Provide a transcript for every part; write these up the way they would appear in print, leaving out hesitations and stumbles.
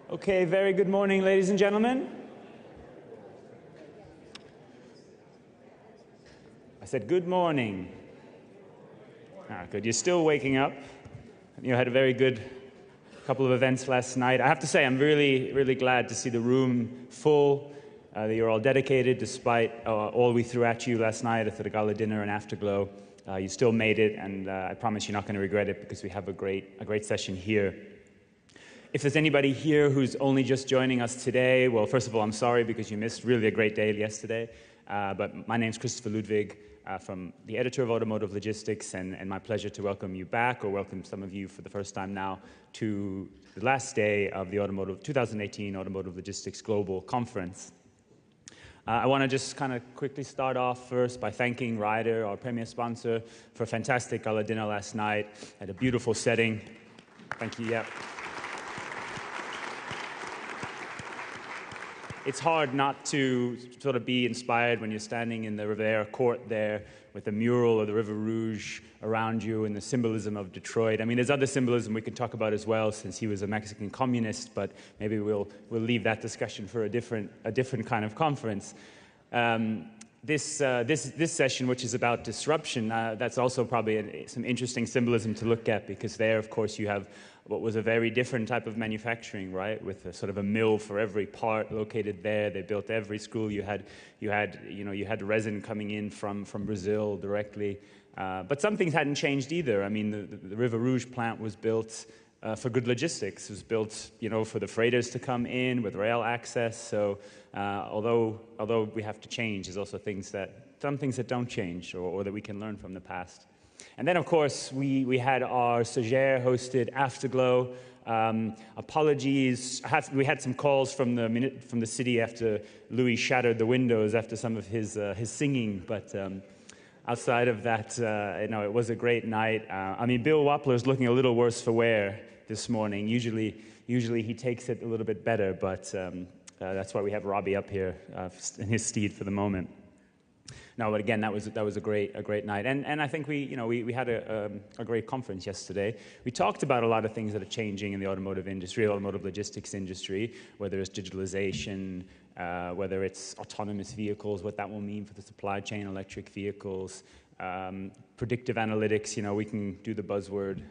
Okay, very good morning, ladies and gentlemen. I said good morning. Good. You're still waking up. You had a very good couple of events last night. I have to say, I'm really, really glad to see the room full, that you're all dedicated despite all we threw at you last night at the gala dinner and afterglow. You still made it, and I promise you're not going to regret it because we have a great session here. If there's anybody here who's only just joining us today, well, first of all, I'm sorry because you missed really a great day yesterday. But my name's Christopher Ludwig, from the editor of Automotive Logistics, and my pleasure to welcome you back, or welcome some of you for the first time now, to the last day of the 2018 Automotive Logistics Global Conference. I want to just kind of quickly start off first by thanking Ryder, our premier sponsor, for a fantastic gala dinner last night at a beautiful setting. Thank you. Yeah. It's hard not to sort of be inspired when you're standing in the Rivera court there with the mural of the River Rouge around you and the symbolism of Detroit. I mean, there's other symbolism we could talk about as well, since he was a Mexican communist, but maybe we'll leave that discussion for a different kind of conference. This session, which is about disruption, that's also probably some interesting symbolism to look at, because there, of course, you have what was a very different type of manufacturing, right? With a sort of a mill for every part located there. They built every school. You had resin coming in from Brazil directly. But some things hadn't changed either. I mean, the River Rouge plant was built for good logistics. It was built, for the freighters to come in with rail access. So although we have to change, there's also some things that don't change, or that we can learn from the past. And then, of course, we had our Surgere hosted Afterglow. Apologies. We had some calls from the city after Louis shattered the windows after some of his singing, but outside of that, it was a great night. Bill Wappler is looking a little worse for wear this morning. Usually he takes it a little bit better, but that's why we have Robbie up here in his stead for the moment. No, but again, that was a great night, and I think we had a great conference yesterday. We talked about a lot of things that are changing in the automotive industry, automotive logistics industry, whether it's digitalization, whether it's autonomous vehicles, what that will mean for the supply chain, electric vehicles, predictive analytics. We can do the buzzword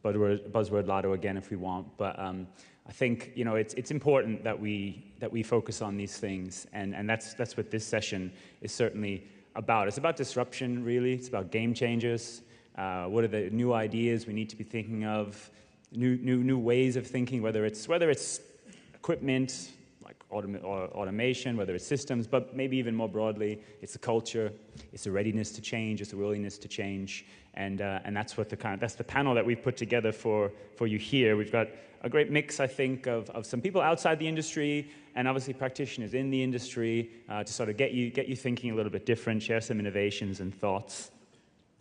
lotto again if we want, but I think it's important that we focus on these things, and that's what this session is certainly about. It's about disruption, really. It's about game changers. What are the new ideas we need to be thinking of? New ways of thinking, whether it's equipment like automation, whether it's systems, but maybe even more broadly, it's a culture, it's a readiness to change, it's a willingness to change, and that's that's the panel that we've put together for you here. We've got a great mix, I think, of some people outside the industry and obviously practitioners in the industry to sort of get you thinking a little bit different, share some innovations and thoughts.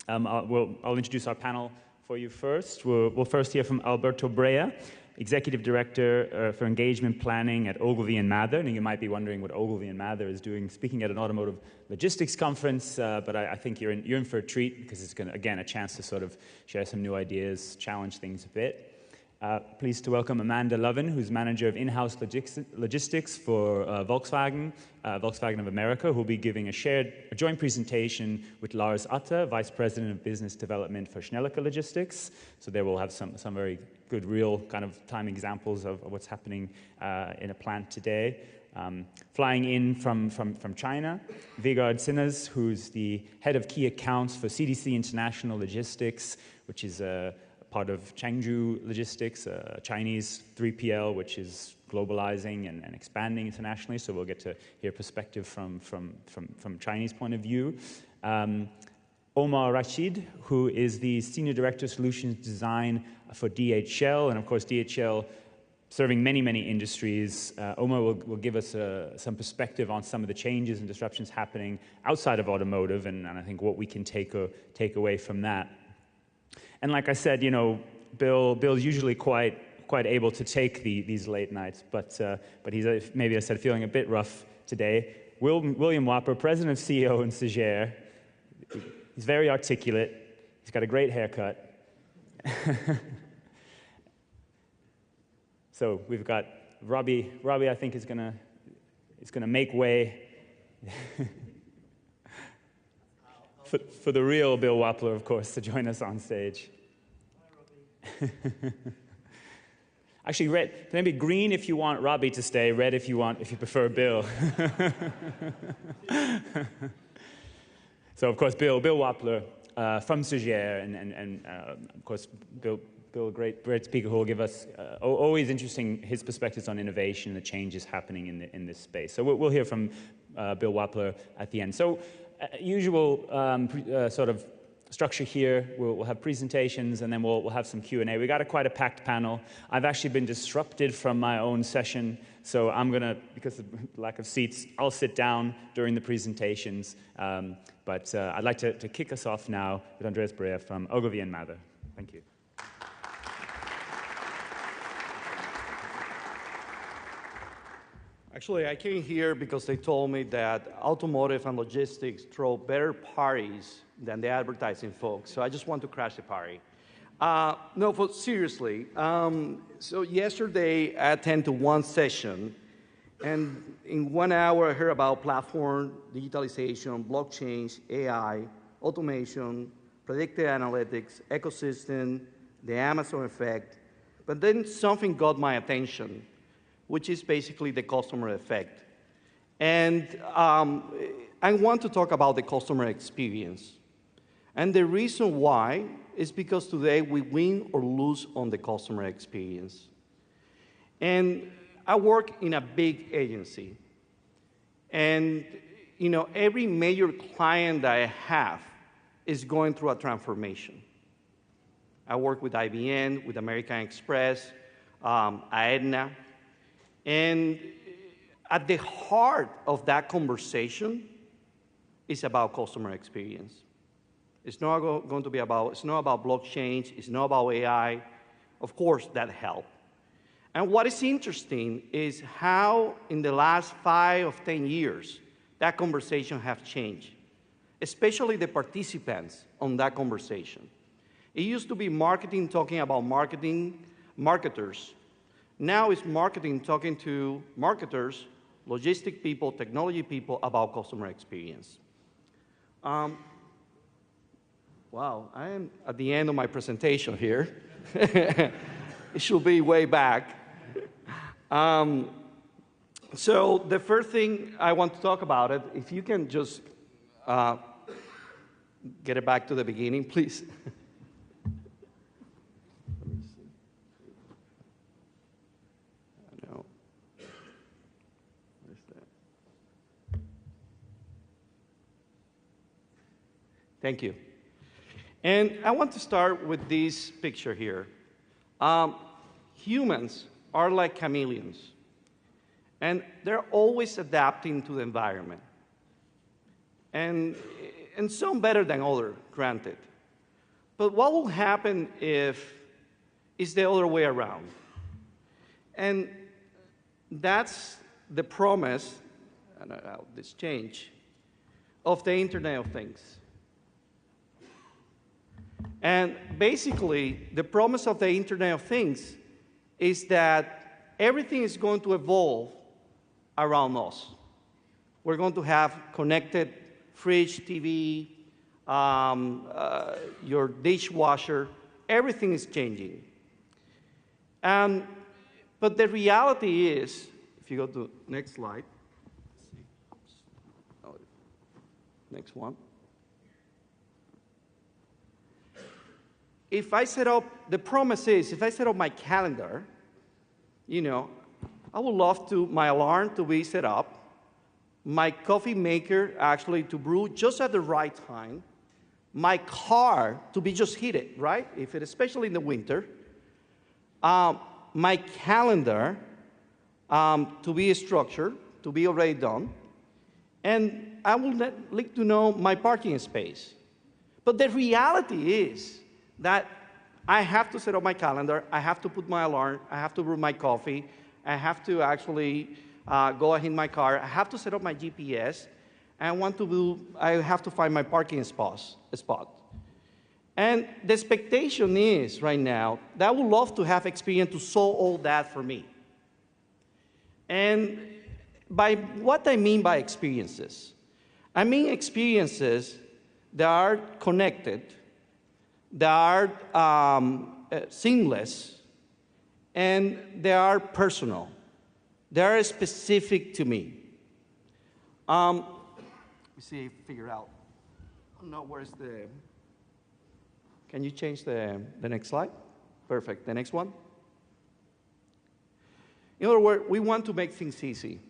I'll introduce our panel for you first. We'll first hear from Alberto Brea, Executive Director for Engagement Planning at Ogilvy and Mather. And you might be wondering what Ogilvy and Mather is doing, speaking at an automotive logistics conference, but I think you're in for a treat, because it's going to, again, a chance to sort of share some new ideas, challenge things a bit. Pleased to welcome Amanda Lovin, who's manager of in-house logistics for Volkswagen of America, who will be giving a joint presentation with Lars, Otte, Vice President of Business Development for Schnellecke Logistics. So there we'll have some very good real kind of time examples of what's happening in a plant today. Flying in from China, Vegard Synnes, who's the head of key accounts for CDC International Logistics, which is a part of Chengdu Logistics, a Chinese 3PL, which is globalizing and expanding internationally. So we'll get to hear perspective from Chinese point of view. Omer Rashid, who is the Senior Director of Solutions Design for DHL, and of course DHL serving many industries. Omer will give us some perspective on some of the changes and disruptions happening outside of automotive, and I think what we can take away from that. And like I said, Bill's usually quite able to take these late nights, but he's maybe, I said, feeling a bit rough today. William Wappler, President of CEO in Surgere. He's very articulate. He's got a great haircut. So we've got Robbie, I think, is gonna make way for the real Bill Wappler, of course, to join us on stage. Hi, actually, red, maybe green if you want Robbie to stay, red if you prefer Bill. So, of course, Bill Wappler from Surgere, and of course, Bill, great speaker who will give us always interesting his perspectives on innovation and the changes happening in this space. So we'll hear from Bill Wappler at the end. So usual sort of structure here, we'll have presentations and then we'll have some Q&A. We got quite a packed panel. I've actually been disrupted from my own session, so I'm gonna, because of lack of seats, I'll sit down during the presentations. But I'd like to kick us off now with Andreas Brea from Ogilvy and Mather. Thank you. Actually, I came here because they told me that automotive and logistics throw better parties than the advertising folks, so I just want to crash the party. No, but seriously, so yesterday I attended one session, and in 1 hour I heard about platform, digitalization, blockchain, AI, automation, predictive analytics, ecosystem, the Amazon effect, but then something got my attention, which is basically the customer effect. And I want to talk about the customer experience. And the reason why is because today we win or lose on the customer experience. And I work in a big agency. And every major client that I have is going through a transformation. I work with IBM, with American Express, Aetna. And at the heart of that conversation is about customer experience. It's not going to be about, it's not about blockchain, it's not about AI. Of course, that helps. And what is interesting is how in the last 5 or 10 years, that conversation has changed, especially the participants on that conversation. It used to be marketing talking about marketers. Now it's marketing talking to marketers, logistic people, technology people about customer experience. Wow, I am at the end of my presentation here. It should be way back. So the first thing I want to talk about it, if you can just get it back to the beginning, please. Thank you. And I want to start with this picture here. Humans are like chameleons, and they're always adapting to the environment. And some better than others, granted. But what will happen if it's the other way around? And that's the promise, and this change, of the Internet of Things. And basically, the promise of the Internet of Things is that everything is going to evolve around us. We're going to have connected fridge, TV, your dishwasher. Everything is changing. But the reality is, if you go to next slide. Next one. If I set up, the promise is, if I set up my calendar, I would love my alarm to be set up, my coffee maker actually to brew just at the right time, my car to be just heated, right? Especially in the winter, my calendar to be structured, to be already done, and I would like to know my parking space. But the reality is that I have to set up my calendar, I have to put my alarm, I have to brew my coffee, I have to actually go ahead in my car, I have to set up my GPS, and I have to find my parking spot. And the expectation is, right now, that I would love to have experience to solve all that for me. And by what I mean by experiences, I mean experiences that are connected, that are seamless, and they are personal. They are specific to me. Let me see, figure out. No, where's the? Can you change the next slide? Perfect. The next one. In other words, we want to make things easy.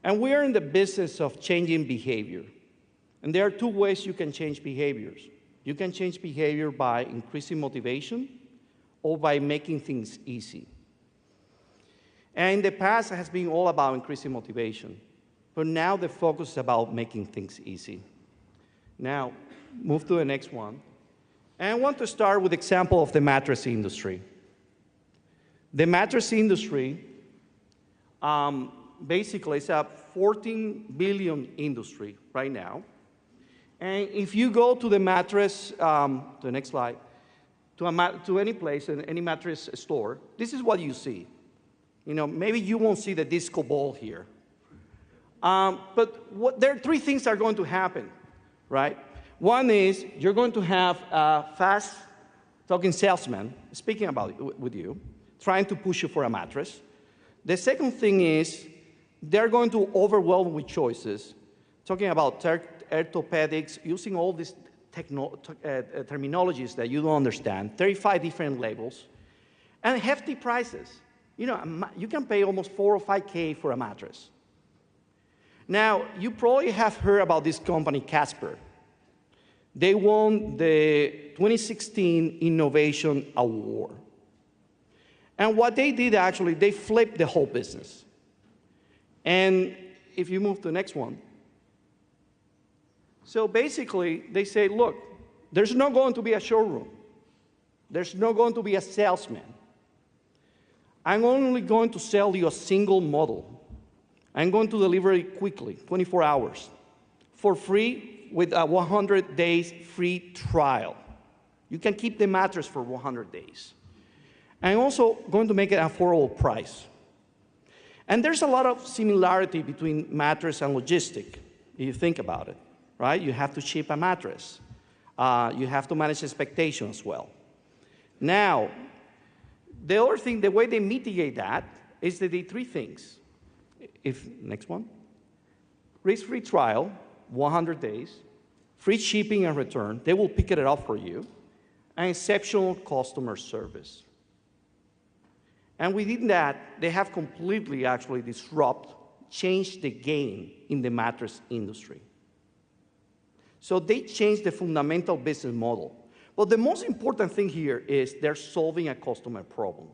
And we are in the business of changing behavior. And there are two ways you can change behaviors. You can change behavior by increasing motivation or by making things easy. And in the past, it has been all about increasing motivation. But now the focus is about making things easy. Now, move to the next one. And I want to start with the example of the mattress industry. The mattress industry basically is a 14 billion industry right now. And if you go to the mattress, to the next slide, to any place, any mattress store, this is what you see. You know, maybe you won't see the disco ball here. But there are three things that are going to happen, right? One is you're going to have a fast-talking salesman speaking about it with you, trying to push you for a mattress. The second thing is they're going to overwhelm with choices, talking about orthopedics, using all these terminologies that you don't understand, 35 different labels, and hefty prices. You know, you can pay almost 4 or 5K for a mattress. Now, you probably have heard about this company, Casper. They won the 2016 Innovation Award. And what they did, actually, they flipped the whole business. And if you move to the next one. So basically, they say, look, there's not going to be a showroom. There's not going to be a salesman. I'm only going to sell you a single model. I'm going to deliver it quickly, 24 hours, for free with a 100 days free trial. You can keep the mattress for 100 days. I'm also going to make it an affordable price. And there's a lot of similarity between mattress and logistic, if you think about it, right? You have to ship a mattress. You have to manage expectations as well. Now, the other thing, the way they mitigate that is that they three things. Next one. Risk-free trial, 100 days, free shipping and return. They will pick it up for you, and exceptional customer service. And within that, they have completely actually changed the game in the mattress industry. So they changed the fundamental business model. But the most important thing here is they're solving a customer problem.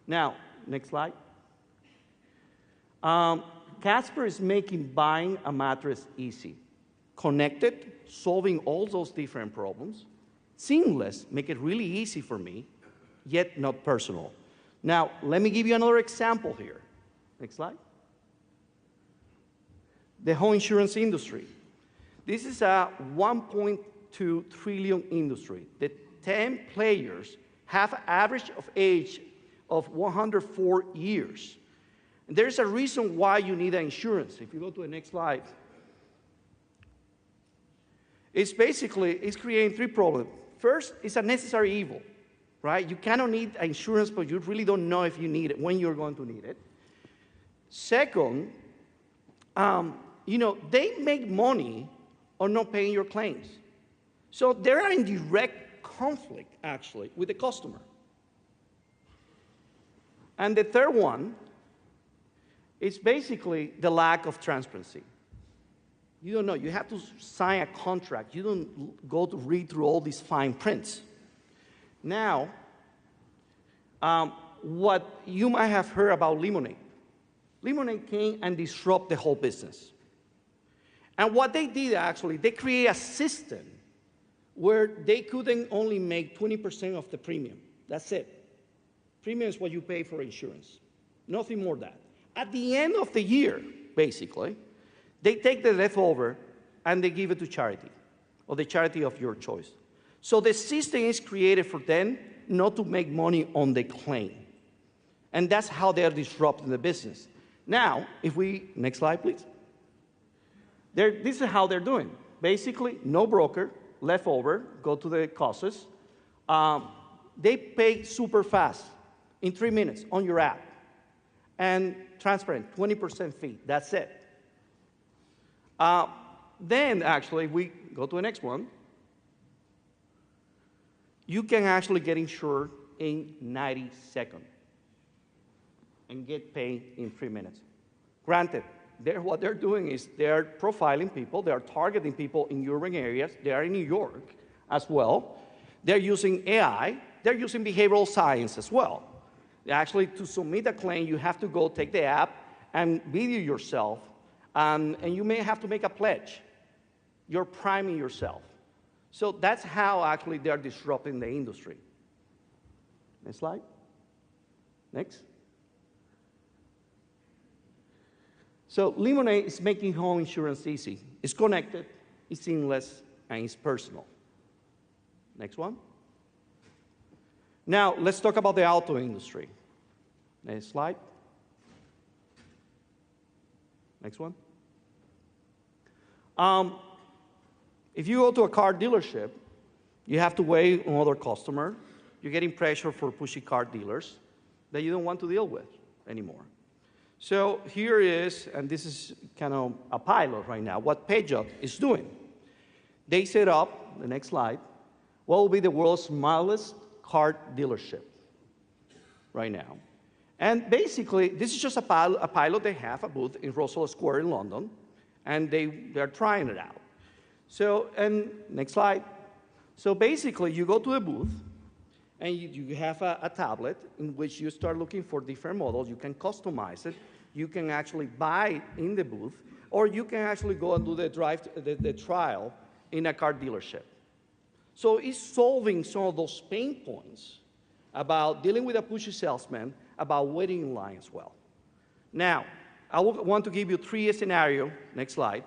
Now, next slide. Casper is making buying a mattress easy. Connected, solving all those different problems. Seamless, make it really easy for me, yet not personal. Now, let me give you another example here. Next slide. The home insurance industry. This is a 1.2 trillion industry. The 10 players have an average of age of 104 years. And there's a reason why you need an insurance. If you go to the next slide. It's creating three problems. First, it's a necessary evil, right? You cannot need insurance, but you really don't know if you need it, when you're going to need it. Second, they make money on not paying your claims. So they're in direct conflict, actually, with the customer. And the third one is basically the lack of transparency. You don't know. You have to sign a contract. You don't go to read through all these fine prints. Now, what you might have heard about Lemonade. Lemonade came and disrupted the whole business. And what they did, actually, they created a system where they couldn't only make 20% of the premium. That's it. Premium is what you pay for insurance. Nothing more than that. At the end of the year, basically, they take the leftover and they give it to charity, or the charity of your choice. So the system is created for them not to make money on the claim. And that's how they're disrupting the business. Now, next slide, please. This is how they're doing. Basically, no broker, left over, go to the causes. They pay super fast, in 3 minutes, on your app. And transparent, 20% fee, that's it. Then, actually, we go to the next one. You can actually get insured in 90 seconds and get paid in 3 minutes. Granted, what they're doing is they're profiling people, they're targeting people in urban areas, they are in New York as well. They're using AI, they're using behavioral science as well. Actually, to submit a claim, you have to go take the app and video yourself, and you may have to make a pledge. You're priming yourself. So that's how actually they're disrupting the industry. Next slide. Next. So Lemonade is making home insurance easy. It's connected, it's seamless, and it's personal. Next one. Now, let's talk about the auto industry. Next slide. Next one. If you go to a car dealership, you have to wait on other customer. You're getting pressure for pushy car dealers that you don't want to deal with anymore. So here is, and this is kind of a pilot right now, what Peugeot is doing. They set up, the next slide, what will be the world's smallest car dealership right now. And basically, this is just a pilot. They have a booth in Russell Square in London, and they're trying it out. So, and next slide. So basically, you go to the booth, and you have a tablet in which you start looking for different models. You can customize it. You can actually buy in the booth, or you can actually go and do the trial in a car dealership. So it's solving some of those pain points about dealing with a pushy salesman, about waiting in line as well. Now, I want to give you 3 scenarios. Next slide.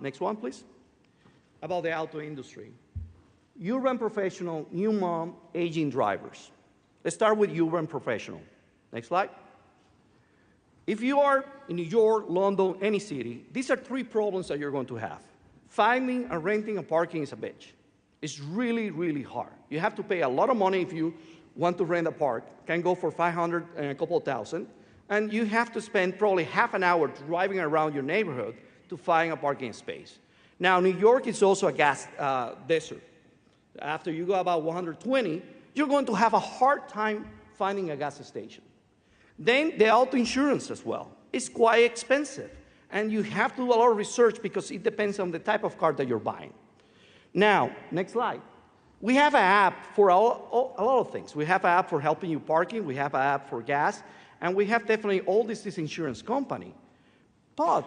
Next one, please. About the auto industry. Urban professional, new mom, aging drivers. Let's start with urban professional. Next slide. If you are in New York, London, any city, these are 3 problems that you're going to have. Finding and renting and parking is a bitch. It's really, really hard. You have to pay a lot of money if you want to rent a park. Can go for $500 and a couple thousand. And you have to spend probably half an hour driving around your neighborhood to find a parking space. Now, New York is also a gas desert. After you go about 120, you're going to have a hard time finding a gas station. Then the auto insurance as well. It's quite expensive. And you have to do a lot of research because it depends on the type of car that you're buying. Now, next slide. We have an app for a lot of things. We have an app for helping you parking. We have an app for gas. And we have definitely all this insurance company. But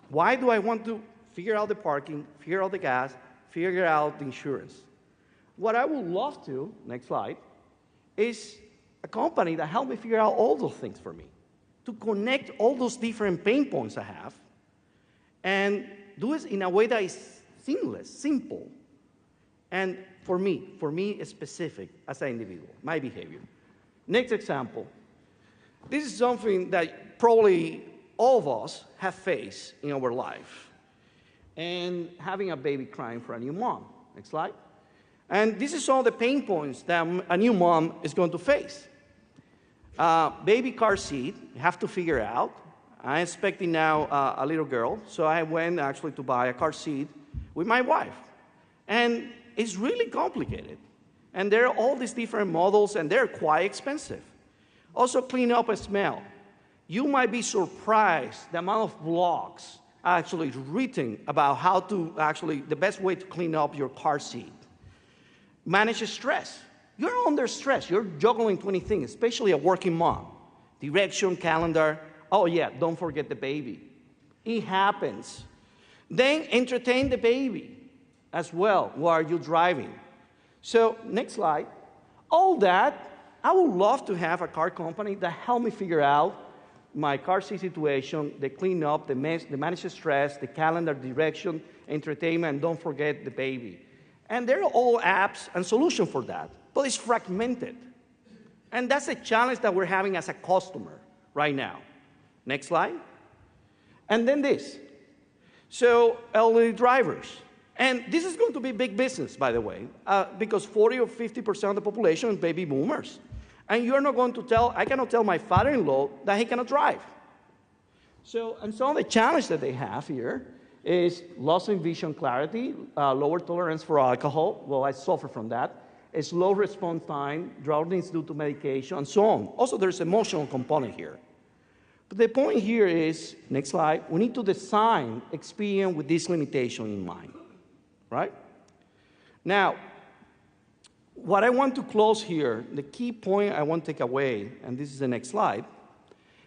why do I want to figure out the parking, figure out the gas, figure out the insurance? What I would love to, next slide, is a company that helps me figure out all those things for me, to connect all those different pain points I have and do it in a way that is seamless, simple, and for me, it's specific as an individual, my behavior. Next example. This is something that probably all of us have faced in our life, and having a baby crying for a new mom. Next slide. And this is all the pain points that a new mom is going to face. Baby car seat, you have to figure out. I'm expecting now a little girl, so I went actually to buy a car seat with my wife. And it's really complicated. And there are all these different models, and they're quite expensive. Also, clean up and smell. You might be surprised the amount of blogs actually written about how to actually, the best way to clean up your car seat. Manage stress. You're under stress. You're juggling 20 things, especially a working mom. Direction, calendar. Oh, yeah, don't forget the baby. It happens. Then entertain the baby as well while you're driving. So, next slide. All that, I would love to have a car company that help me figure out my car seat situation, the clean up, the manage stress, the calendar, direction, entertainment, and don't forget the baby. And there are all apps and solutions for that, but it's fragmented. And that's a challenge that we're having as a customer right now. Next slide. And then this. So elderly drivers. And this is going to be big business, by the way, because 40 or 50% of the population is baby boomers. And you're not going to tell, I cannot tell my father-in-law that he cannot drive. So, and some of the challenge that they have here is loss in vision clarity, lower tolerance for alcohol. Well, I suffer from that. A slow response time, drowsiness due to medication, and so on. Also, there's emotional component here. But the point here is, next slide, we need to design experience with this limitation in mind, right? Now, what I want to close here, the key point I want to take away, and this is the next slide,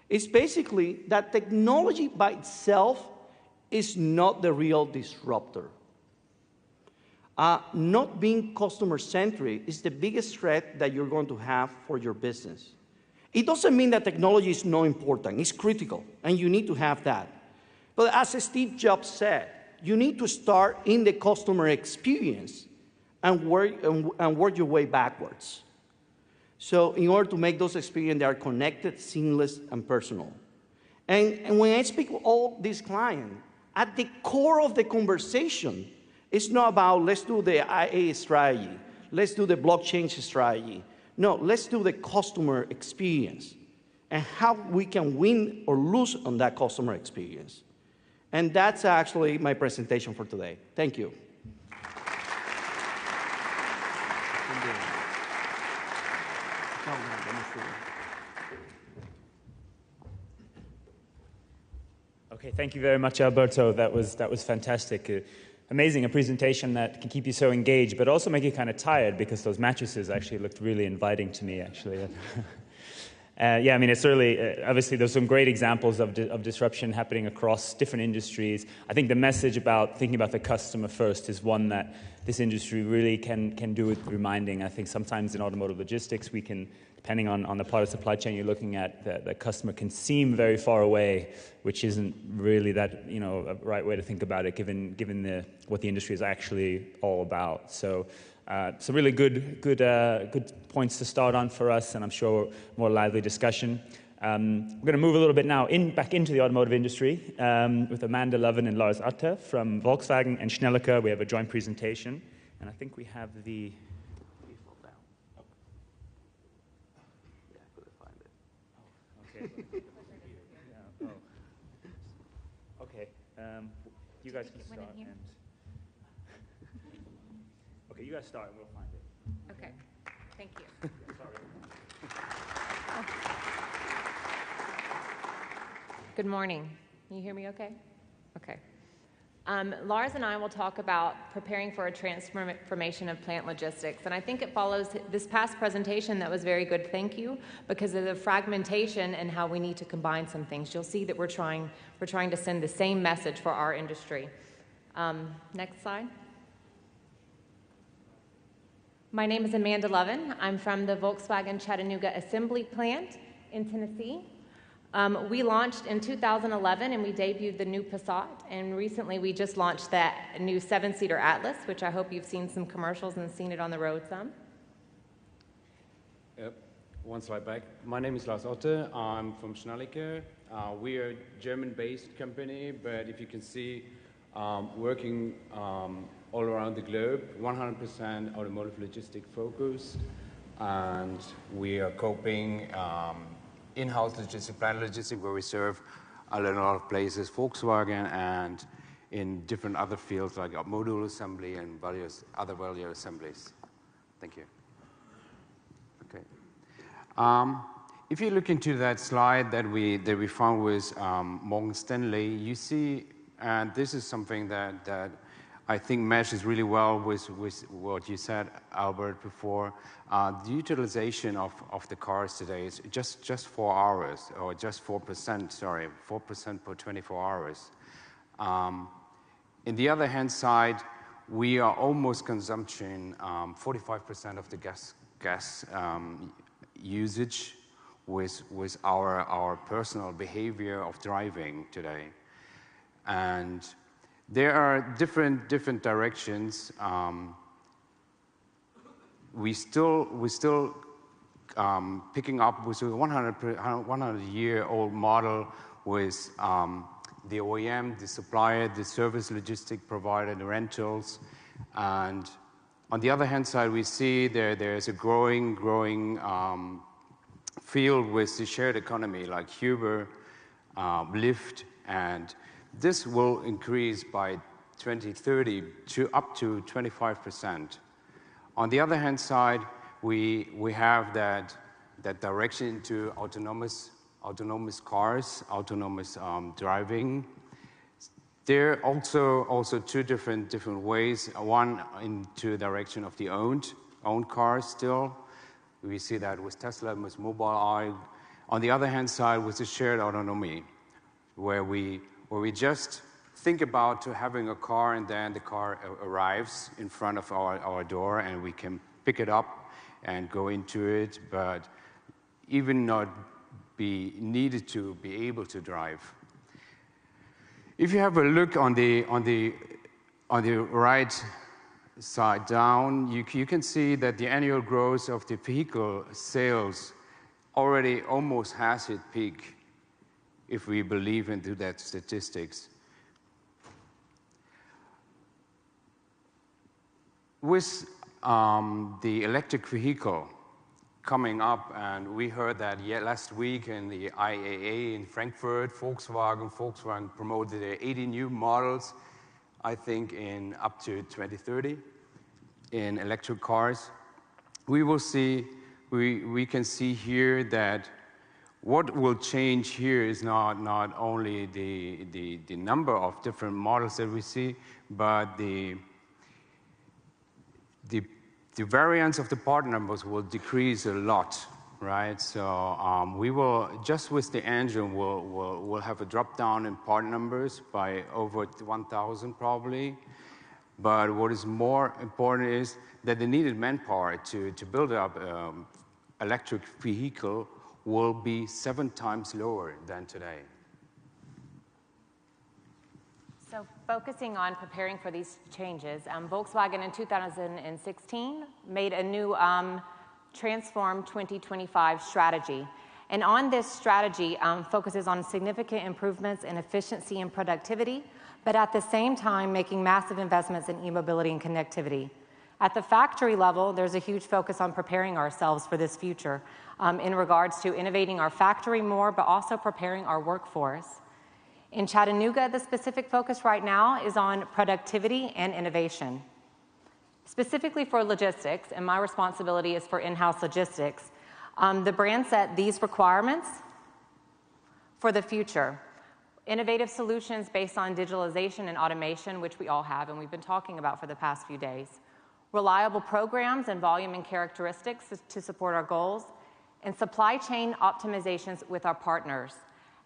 is basically that technology by itself is not the real disruptor. Not being customer-centric is the biggest threat that you're going to have for your business. It doesn't mean that technology is not important. It's critical, and you need to have that. But as Steve Jobs said, you need to start in the customer experience and work your way backwards. So in order to make those experiences, they are connected, seamless, and personal. And when I speak with all these clients, at the core of the conversation, it's not about let's do the IA strategy, let's do the blockchain strategy. No, let's do the customer experience and how we can win or lose on that customer experience. And that's actually my presentation for today. Thank you. Okay, thank you very much, Alberto. That was fantastic. Amazing, a presentation that can keep you so engaged, but also make you kind of tired because those mattresses actually looked really inviting to me, actually. Yeah, I mean, it's really, obviously, there's some great examples of disruption happening across different industries. I think the message about thinking about the customer first is one that this industry really can do with reminding. I think sometimes in automotive logistics, we can, depending on the part of the supply chain you're looking at, the customer can seem very far away, which isn't really that, a right way to think about it, given what the industry is actually all about. So, some really good points to start on for us, and I'm sure more lively discussion. We're going to move a little bit now back into the automotive industry with Amanda Lovin and Lars Otte from Volkswagen and Schnellecke. We have a joint presentation, and I think we have the... Okay. You guys can start. Okay, you guys start and we'll find it. Okay. Thank you. Sorry. Good morning. Can you hear me okay? Okay. Lars and I will talk about preparing for a transformation of plant logistics. And I think it follows this past presentation that was very good, thank you, because of the fragmentation and how we need to combine some things. You'll see that we're trying to send the same message for our industry. Next slide. My name is Amanda Lovin. I'm from the Volkswagen Chattanooga Assembly Plant in Tennessee. We launched in 2011 and we debuted the new Passat, and recently we just launched that new 7-seater Atlas, which I hope you've seen some commercials and seen it on the road some. Yep. One slide back. My name is Lars Otte. I'm from Schnellecke. We are a German-based company, but if you can see, working all around the globe, 100% automotive logistic focused, and we are coping in-house logistic, plant logistic, where we serve a lot of places, Volkswagen, and in different other fields like module assembly and various other value assemblies. Thank you. Okay. If you look into that slide that we found with Morgan Stanley, you see, and this is something that I think meshes really well with what you said, Albert, before. The utilization of the cars today is just 4 hours, or just 4%, sorry, 4% per 24 hours. In the other hand side, we are almost consumption 45% of the gas usage with our personal behavior of driving today. And there are different directions. We still picking up with a 100-year-old model with the OEM, the supplier, the service logistic provider, the rentals. And on the other hand side, we see there's a growing field with the shared economy like Uber, Lyft, and this will increase by 2030 to up to 25%. On the other hand side, we have that direction into autonomous cars, autonomous driving. There are also two different ways. One into the direction of the owned cars still. We see that with Tesla, with Mobileye. On the other hand side, with the shared autonomy, where we just think about having a car and then the car arrives in front of our door and we can pick it up and go into it, but even not be needed to be able to drive. If you have a look on the right side down, you can see that the annual growth of the vehicle sales already almost has its peak, if we believe into that statistics. With the electric vehicle coming up, and we heard that last week in the IAA in Frankfurt, Volkswagen promoted their 80 new models, I think in up to 2030 in electric cars. We will see, we can see here that what will change here is not only the number of different models that we see, but the variance of the part numbers will decrease a lot, right? So we will, just with the engine, we'll have a drop down in part numbers by over 1,000 probably. But what is more important is that the needed manpower to build up electric vehicle will be 7 times lower than today. So focusing on preparing for these changes, Volkswagen in 2016 made a new Transform 2025 strategy. And on this strategy focuses on significant improvements in efficiency and productivity, but at the same time making massive investments in e-mobility and connectivity. At the factory level, there's a huge focus on preparing ourselves for this future in regards to innovating our factory more, but also preparing our workforce. In Chattanooga, the specific focus right now is on productivity and innovation. Specifically for logistics, and my responsibility is for in-house logistics, the brand set these requirements for the future. Innovative solutions based on digitalization and automation, which we all have and we've been talking about for the past few days. Reliable programs and volume and characteristics to support our goals, and supply chain optimizations with our partners.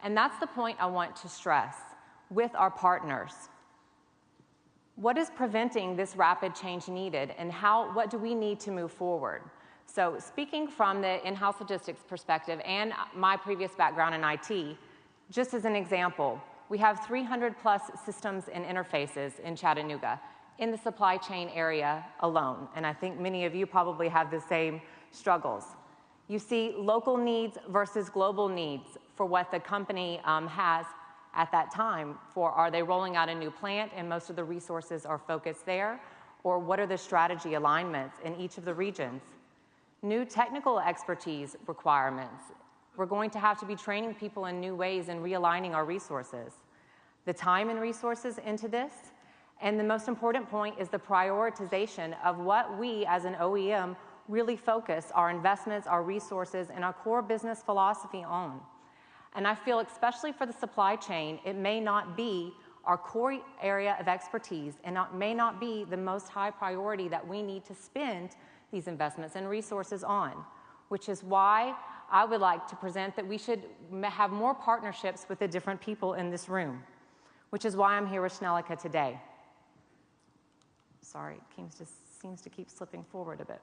And that's the point I want to stress, with our partners. What is preventing this rapid change needed, and what do we need to move forward? So speaking from the in-house logistics perspective and my previous background in IT, just as an example, we have 300 plus systems and interfaces in Chattanooga in the supply chain area alone. And I think many of you probably have the same struggles. You see local needs versus global needs for what the company has at that time. Are they rolling out a new plant and most of the resources are focused there? Or what are the strategy alignments in each of the regions? New technical expertise requirements. We're going to have to be training people in new ways and realigning our resources. The time and resources into this. And the most important point is the prioritization of what we as an OEM really focus our investments, our resources, and our core business philosophy on. And I feel especially for the supply chain, it may not be our core area of expertise and may not be the most high priority that we need to spend these investments and resources on, which is why I would like to present that we should have more partnerships with the different people in this room, which is why I'm here with Schnellecke today. Sorry, it just seems to keep slipping forward a bit.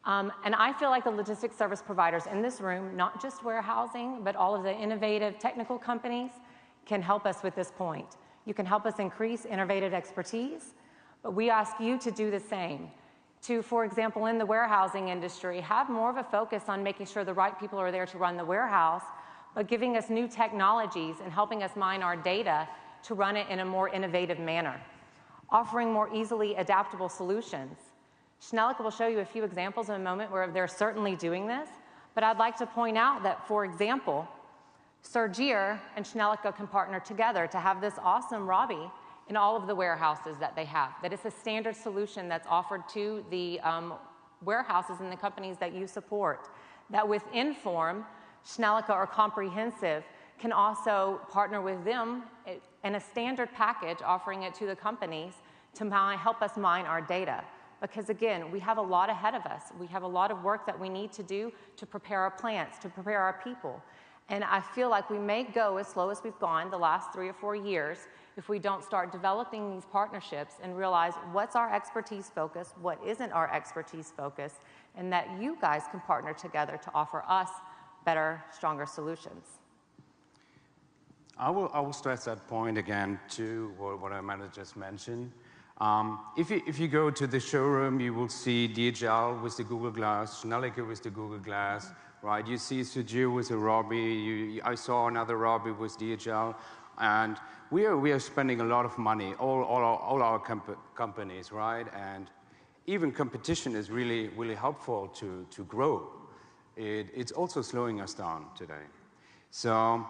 And I feel like the logistics service providers in this room, not just warehousing, but all of the innovative technical companies can help us with this point. You can help us increase innovative expertise, but we ask you to do the same, to, for example, in the warehousing industry, have more of a focus on making sure the right people are there to run the warehouse, but giving us new technologies and helping us mine our data to run it in a more innovative manner, offering more easily adaptable solutions. Schnellecke will show you a few examples in a moment where they're certainly doing this, but I'd like to point out that, for example, Surgere and Schnellecke can partner together to have this awesome Robbie in all of the warehouses that they have. That it's a standard solution that's offered to the warehouses and the companies that you support. That with Inform, Schnellecke or Comprehensive can also partner with them in a standard package, offering it to the companies to help us mine our data. Because again, we have a lot ahead of us. We have a lot of work that we need to do to prepare our plants, to prepare our people. And I feel like we may go as slow as we've gone the last 3 or 4 years if we don't start developing these partnerships and realize what's our expertise focus, what isn't our expertise focus, and that you guys can partner together to offer us better, stronger solutions. I will stress that point again to what Amanda just mentioned. If you go to the showroom, you will see DHL with the Google Glass, Schnellecke with the Google Glass, right? You see Surgere with a Robbie. I saw another Robbie with DHL, and we are spending a lot of money, all our companies, right? And even competition is really helpful to grow. It's also slowing us down today. So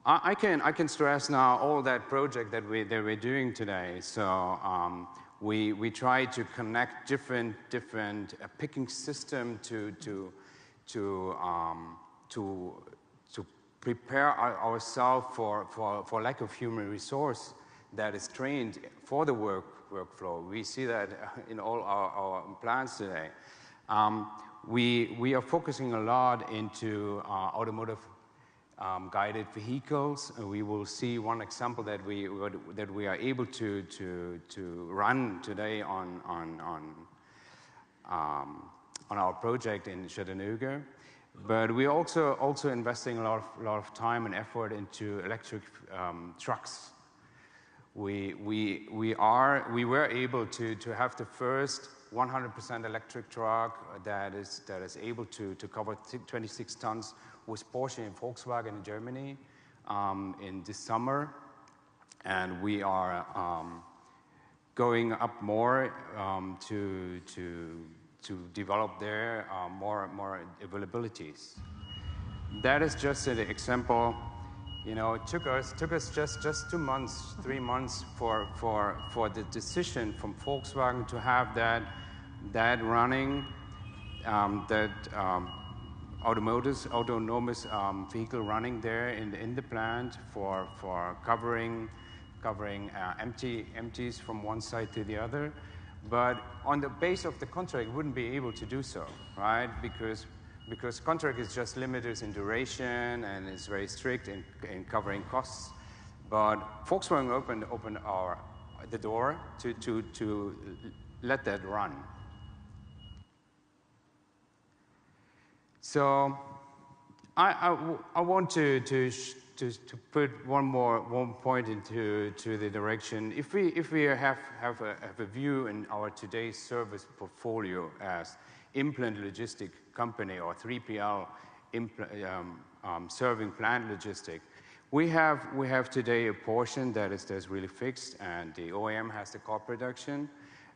I can stress now all that project that we're doing today. So we try to connect different picking system to prepare ourselves for lack of human resource that is trained for the workflow. We see that in all our plants today. We are focusing a lot into automotive guided vehicles. We will see one example that we are able to run today on our project in Schnellecke. But we're also investing a lot of time and effort into electric trucks. We were able to have the first 100% electric truck that is able to cover 26 tons with Porsche and Volkswagen in Germany in this summer, and we are going up more to develop there more availabilities. That is just an example. You know, it took us just 2 months, 3 months for the decision from Volkswagen to have that running, autonomous vehicle running there in the plant for covering empties from one side to the other. But on the base of the contract, wouldn't be able to do so, right? Because contract is just limited in duration and is very strict in covering costs. But Volkswagen opened the door to let that run. So I want to put one point into the direction. If we have a view in our today's service portfolio as implant logistic company or 3PL serving plant logistic, we have today a portion that is really fixed, and the OEM has the car production,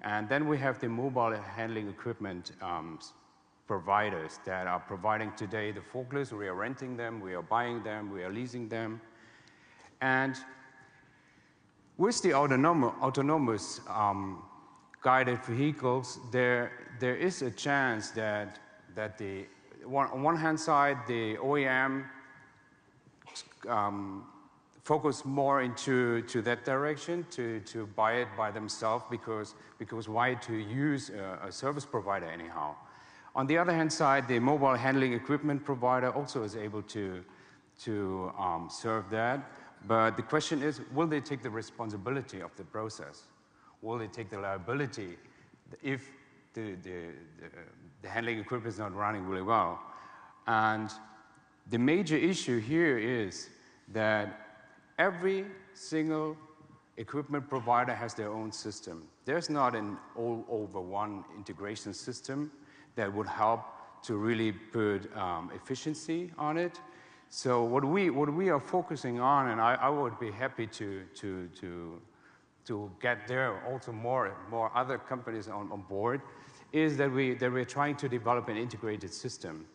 and then we have the mobile handling equipment providers that are providing today the forklifts. We are renting them, we are buying them, we are leasing them. And with the autonomous guided vehicles, there is a chance that on one hand side, the OEM focus more into that direction to buy it by themselves because why to use a service provider anyhow? On the other hand side, the mobile handling equipment provider also is able to serve that. But the question is, will they take the responsibility of the process? Will they take the liability if the handling equipment is not running really well? And the major issue here is that every single equipment provider has their own system. There's not an all-over-one integration system that would help to really put efficiency on it. So what we are focusing on, and I would be happy to get there also more other companies on board, is that we're trying to develop an integrated system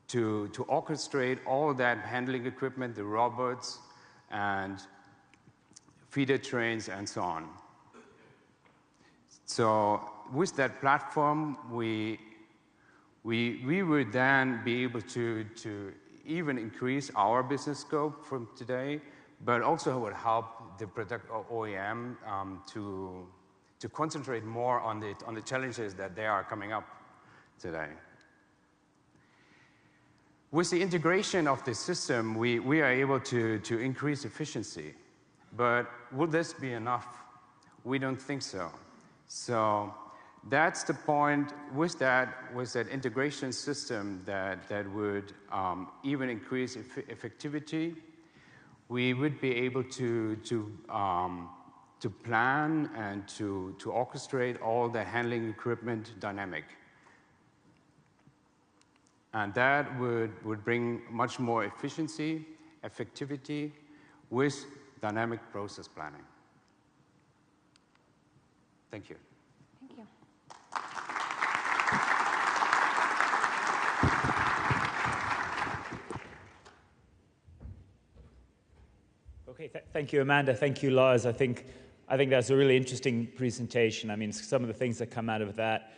to orchestrate all that handling equipment, the robots and feeder trains and so on. So with that platform, we would then be able to even increase our business scope from today, but also would help the product OEM to concentrate more on the challenges that they are coming up today. With the integration of the system, we are able to increase efficiency. But will this be enough? We don't think so. So that's the point with that integration system that would even increase effectivity. We would be able to plan and to orchestrate all the handling equipment dynamic. And that would bring much more efficiency, effectivity with dynamic process planning. Thank you. Thank you. Okay, thank you, Amanda. Thank you, Lars. I think that's a really interesting presentation. I mean, some of the things that come out of that,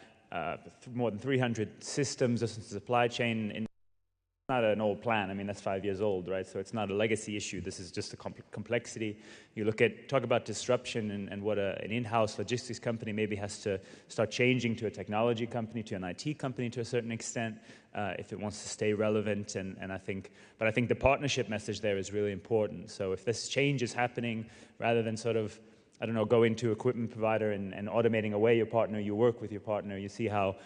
more than 300 systems, a supply chain. It's not an old plan. I mean, that's 5 years old, right? So it's not a legacy issue. This is just a complexity. You talk about disruption and what an in-house logistics company maybe has to start changing to a technology company, to an IT company to a certain extent, if it wants to stay relevant. And I think the partnership message there is really important. So if this change is happening, rather than sort of, I don't know, go into equipment provider and automating away your partner, you work with your partner, you see how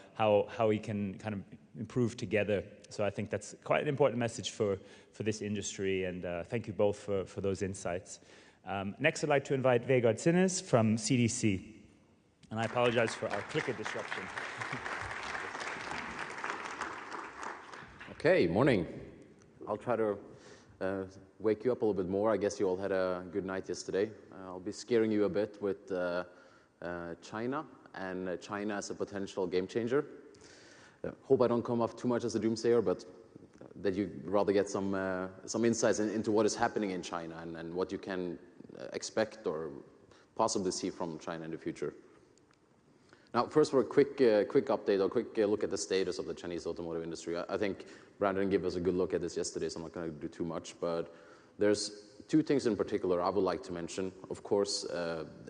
we can kind of improve together. So I think that's quite an important message for this industry, and thank you both for those insights. Next, I'd like to invite Vegard Synnes from CDC. And I apologize for our clicker disruption. Okay, morning. I'll try to wake you up a little bit more. I guess you all had a good night yesterday. I'll be scaring you a bit with China and China as a potential game changer. Hope I don't come off too much as a doomsayer, but that you rather get some insights into what is happening in China and what you can expect or possibly see from China in the future. Now, first for a quick update or quick look at the status of the Chinese automotive industry. I think Brandon gave us a good look at this yesterday, so I'm not going to do too much, but there's two things in particular I would like to mention. Of course,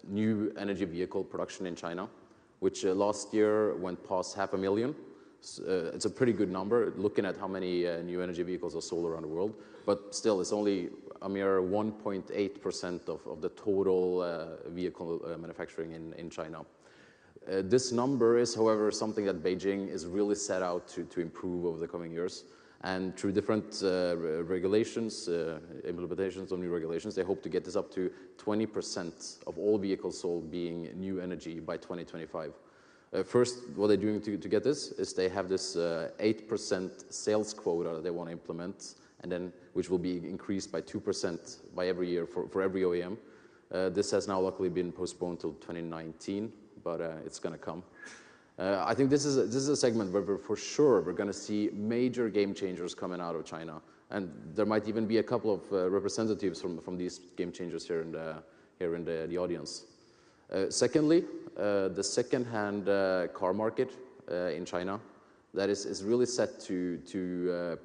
new energy vehicle production in China, which last year went past 500,000. It's a pretty good number, looking at how many new energy vehicles are sold around the world. But still, it's only a mere 1.8% of the total vehicle manufacturing in China. This number is, however, something that Beijing is really set out to improve over the coming years. And through different regulations, implementations of new regulations, they hope to get this up to 20% of all vehicles sold being new energy by 2025. First, what they're doing to get this is they have this 8% sales quota that they want to implement, and then which will be increased by 2% by every year for every OEM. This has now luckily been postponed till 2019, but it's going to come. I think this is a segment where we're going to see major game changers coming out of China, and there might even be a couple of representatives from these game changers here in the audience. Secondly, the second-hand car market in China, that is really set to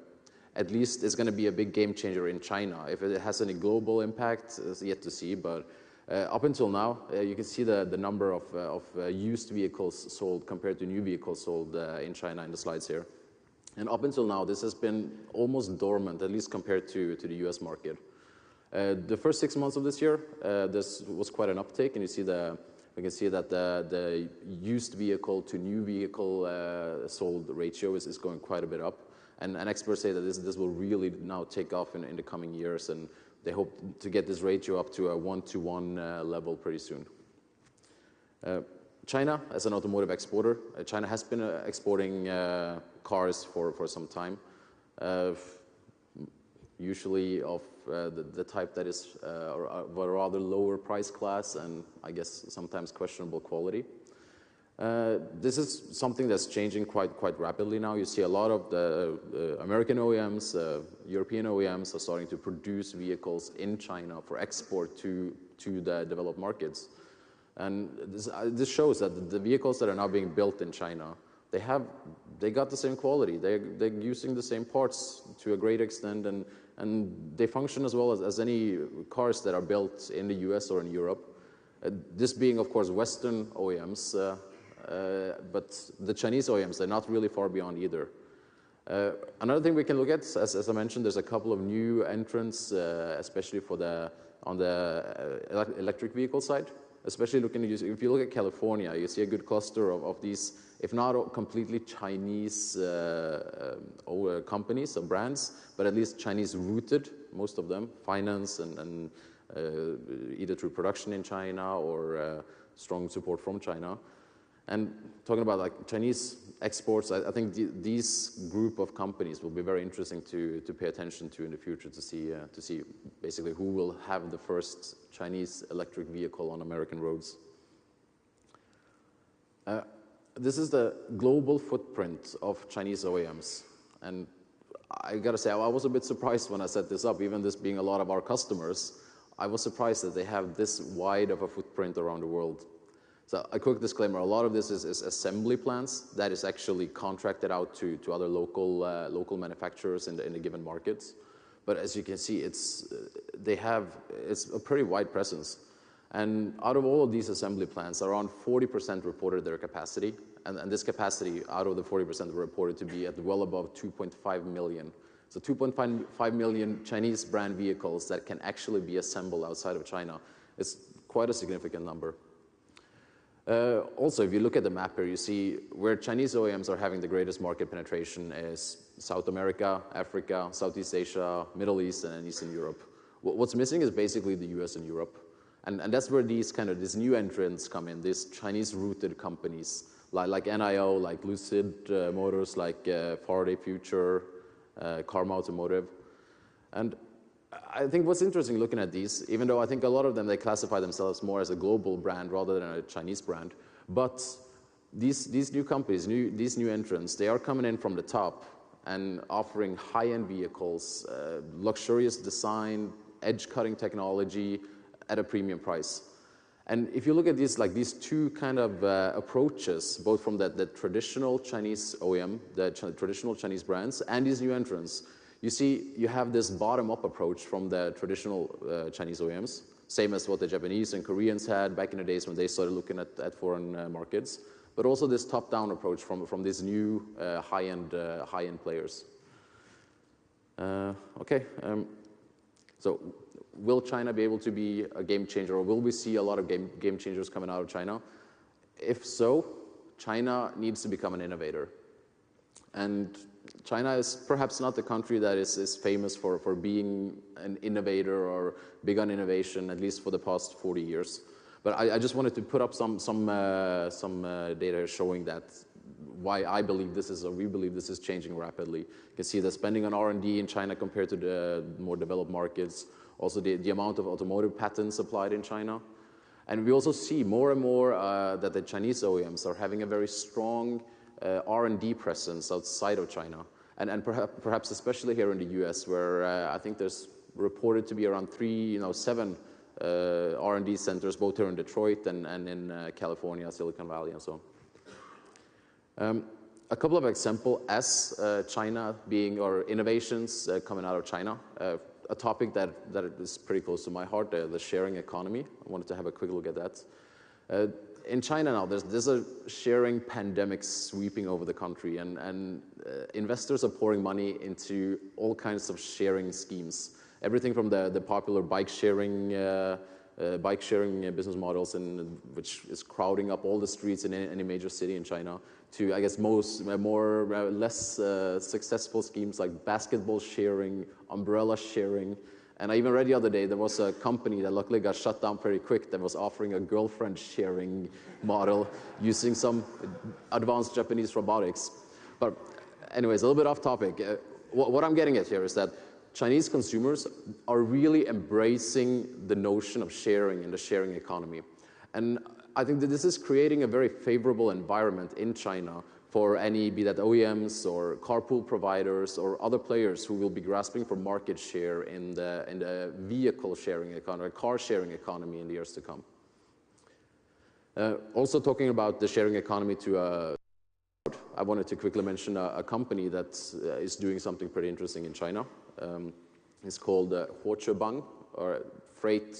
at least is going to be a big game changer in China. If it has any global impact, is yet to see, but up until now, you can see the number of used vehicles sold compared to new vehicles sold in China in the slides here. And up until now, this has been almost dormant, at least compared to the US market. The first 6 months of this year, this was quite an uptake, and we can see that the used vehicle to new vehicle sold ratio is going quite a bit up. And experts say that this will really now take off in the coming years, and they hope to get this ratio up to a 1-to-1 level pretty soon. China, as an automotive exporter, China has been exporting cars for some time, usually of the type that is of a rather lower price class and I guess sometimes questionable quality. This is something that's changing quite rapidly now. You see a lot of the American OEMs, European OEMs are starting to produce vehicles in China for export to the developed markets. And this shows that the vehicles that are now being built in China, they got the same quality. They're using the same parts to a great extent, and they function as well as any cars that are built in the US or in Europe. This being, of course, Western OEMs, but the Chinese OEMs, they're not really far beyond either. Another thing we can look at, as I mentioned, there's a couple of new entrants, especially on the electric vehicle side. Especially if you look at California, you see a good cluster of these, if not completely Chinese companies or brands, but at least Chinese rooted, most of them, finance and either through production in China or strong support from China. And talking about like Chinese exports, I think these group of companies will be very interesting to pay attention to in the future to see basically who will have the first Chinese electric vehicle on American roads. This is the global footprint of Chinese OEMs, and I gotta say I was a bit surprised when I set this up. Even this being a lot of our customers, I was surprised that they have this wide of a footprint around the world. So a quick disclaimer, a lot of this is assembly plants that is actually contracted out to other local manufacturers in the given markets. But as you can see, it's a pretty wide presence. And out of all of these assembly plants, around 40% reported their capacity. And this capacity out of the 40% were reported to be at well above 2.5 million. So 2.5 million Chinese brand vehicles that can actually be assembled outside of China. It's quite a significant number. Also, if you look at the map here, you see where Chinese OEMs are having the greatest market penetration is South America, Africa, Southeast Asia, Middle East, and Eastern Europe. What's missing is basically the US and Europe. And that's where these new entrants come in, these Chinese-rooted companies, like NIO, like Lucid Motors, like Faraday Future, Karma Automotive. And I think what's interesting looking at these, even though I think a lot of them, they classify themselves more as a global brand rather than a Chinese brand, but these new companies, these new entrants, they are coming in from the top and offering high-end vehicles, luxurious design, edge-cutting technology at a premium price. And if you look at these two kind of approaches, both from the traditional Chinese OEM, the traditional Chinese brands, and these new entrants, you see, you have this bottom-up approach from the traditional Chinese OEMs, same as what the Japanese and Koreans had back in the days when they started looking at foreign markets, but also this top-down approach from these new high-end players. So will China be able to be a game changer, or will we see a lot of game changers coming out of China? If so, China needs to become an innovator. And China is perhaps not the country that is famous for being an innovator or big on innovation, at least for the past 40 years. But I just wanted to put up some data showing that why I believe this is, or we believe this is changing rapidly. You can see the spending on R&D in China compared to the more developed markets. Also the amount of automotive patents applied in China. And we also see more and more that the Chinese OEMs are having a very strong R&D presence outside of China, and perhaps especially here in the US, where I think there's reported to be around 7 R&D centers, both here in Detroit and in California, Silicon Valley, and so on. A couple of examples as China being, or innovations coming out of China, a topic that is pretty close to my heart, the sharing economy. I wanted to have a quick look at that. In China now, there's a sharing pandemic sweeping over the country, and investors are pouring money into all kinds of sharing schemes. Everything from the popular bike sharing business models, which is crowding up all the streets in any major city in China, to I guess less successful schemes like basketball sharing, umbrella sharing, And I even read the other day there was a company that luckily got shut down pretty quick that was offering a girlfriend sharing model using some advanced Japanese robotics. But anyways, a little bit off topic. What I'm getting at here is that Chinese consumers are really embracing the notion of sharing in the sharing economy. And I think that this is creating a very favorable environment in China for any, be that OEMs or carpool providers or other players who will be grasping for market share in the vehicle sharing economy, car sharing economy in the years to come. Also talking about the sharing economy I wanted to quickly mention a company that is doing something pretty interesting in China. It's called Huochebang, or freight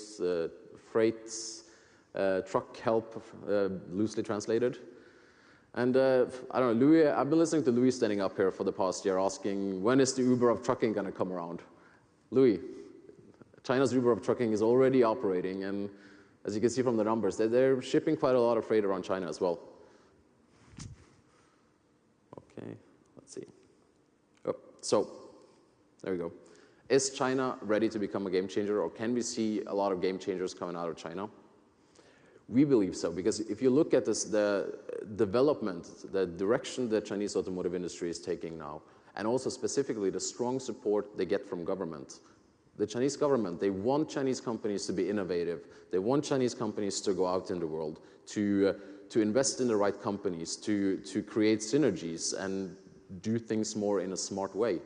truck help, loosely translated. And I don't know, Louis, I've been listening to Louis standing up here for the past year asking, when is the Uber of trucking going to come around? Louis, China's Uber of trucking is already operating, and as you can see from the numbers, they're shipping quite a lot of freight around China as well. Okay, let's see. Oh, so, there we go. Is China ready to become a game changer, or can we see a lot of game changers coming out of China? We believe so, because if you look at this, the development, the direction the Chinese automotive industry is taking now, and also specifically the strong support they get from government. The Chinese government, they want Chinese companies to be innovative. They want Chinese companies to go out in the world, to invest in the right companies, to create synergies and do things more in a smart way.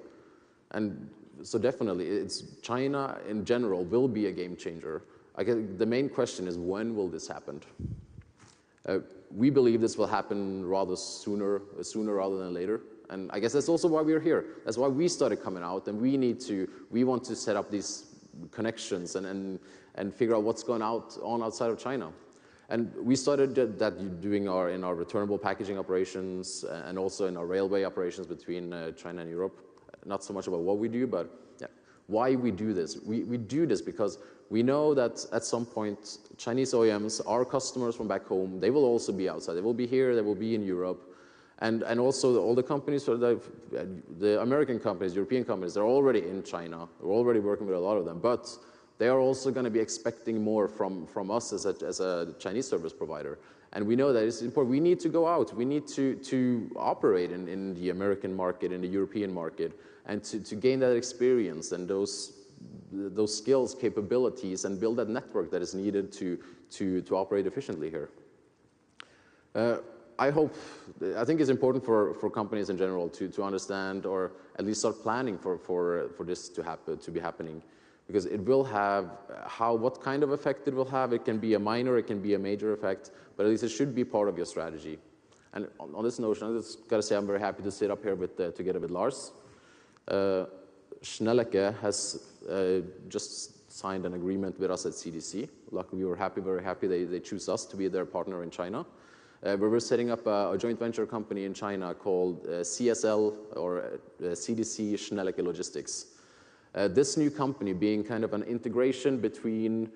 And so definitely, China in general will be a game changer. I guess the main question is, when will this happen? We believe this will happen rather sooner rather than later. And I guess that's also why we're here. That's why we started coming out, and we want to set up these connections and figure out what's going on outside of China. And we started that doing in our returnable packaging operations and also in our railway operations between China and Europe. Not so much about what we do, but yeah, why we do this. We do this because we know that at some point, Chinese OEMs, our customers from back home, they will also be outside. They will be here, they will be in Europe. And also all the companies, the American companies, European companies, they're already in China. We're already working with a lot of them. But they are also going to be expecting more from us as a Chinese service provider. And we know that it's important. We need to go out. We need to operate in the American market, in the European market, and to gain that experience and those skills, capabilities, and build that network that is needed to operate efficiently here. I think it's important for companies in general to understand, or at least start planning for this to be happening, because it will have what kind of effect it will have. It can be a minor, it can be a major effect, but at least it should be part of your strategy. And on this notion, I just got to say I'm very happy to sit up here together with Lars. Schnellecke has just signed an agreement with us at CDC. Luckily, we were very happy they choose us to be their partner in China. Where we're setting up a joint venture company in China called CSL, or CDC Schnellecke Logistics. This new company being kind of an integration between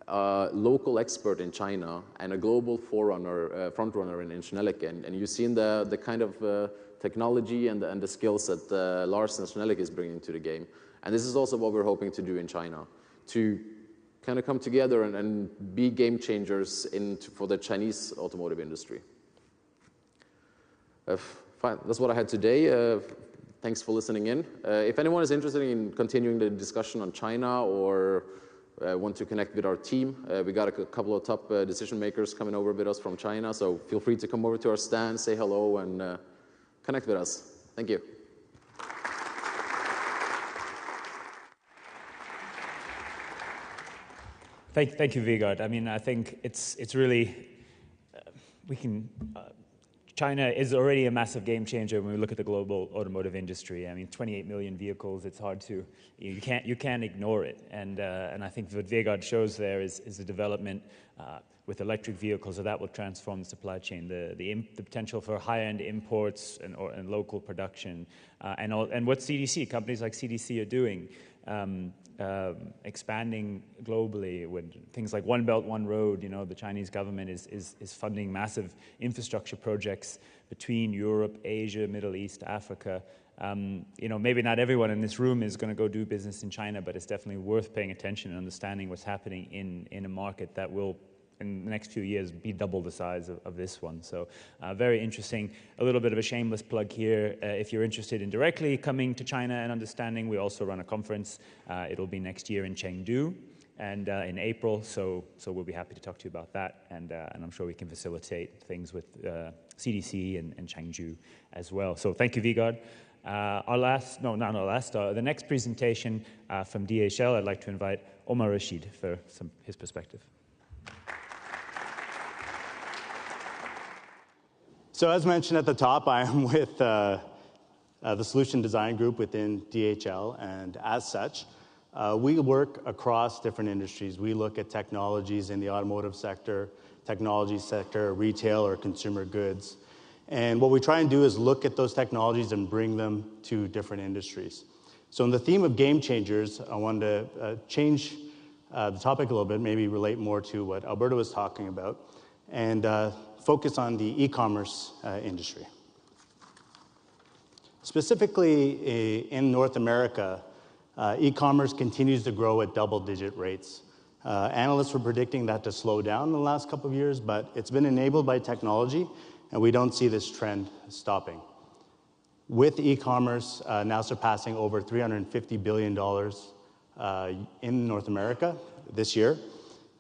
a local expert in China and a global frontrunner in Schnellecke. And you've seen the kind of technology and the skills that Lars and Schnellecke is bringing to the game. And this is also what we're hoping to do in China, to kind of come together and be game changers for the Chinese automotive industry. Fine, that's what I had today. Thanks for listening in. If anyone is interested in continuing the discussion on China or want to connect with our team, we got a couple of top decision makers coming over with us from China, so feel free to come over to our stand, say hello, and connect with us. Thank you. Thank you, Vegard. I mean, I think it's really, China is already a massive game changer when we look at the global automotive industry. I mean, 28 million vehicles, it's hard to, you can't ignore it. And I think what Vegard shows there is the development with electric vehicles, so that will transform the supply chain, the potential for high-end imports and local production, and what companies like CDC are doing, expanding globally with things like One Belt, One Road. You know, the Chinese government is funding massive infrastructure projects between Europe, Asia, Middle East, Africa, maybe not everyone in this room is going to go do business in China, but it's definitely worth paying attention and understanding what's happening in a market that will, in the next few years, be double the size of this one. So very interesting. A little bit of a shameless plug here. If you're interested in directly coming to China and understanding, we also run a conference. It'll be next year in Chengdu and in April, so we'll be happy to talk to you about that, and I'm sure we can facilitate things with CDC and Chengdu as well. So thank you, Vegard. The next presentation from DHL, I'd like to invite Omer Rashid for his perspective. So as mentioned at the top, I am with the Solution Design Group within DHL, and as such, we work across different industries. We look at technologies in the automotive sector, technology sector, retail or consumer goods. And what we try and do is look at those technologies and bring them to different industries. So in the theme of game changers, I wanted to change the topic a little bit, maybe relate more to what Alberto was talking about, and focus on the e-commerce industry. Specifically in North America, e-commerce continues to grow at double-digit rates. Analysts were predicting that to slow down in the last couple of years, but it's been enabled by technology, and we don't see this trend stopping. With e-commerce now surpassing over $350 billion in North America this year,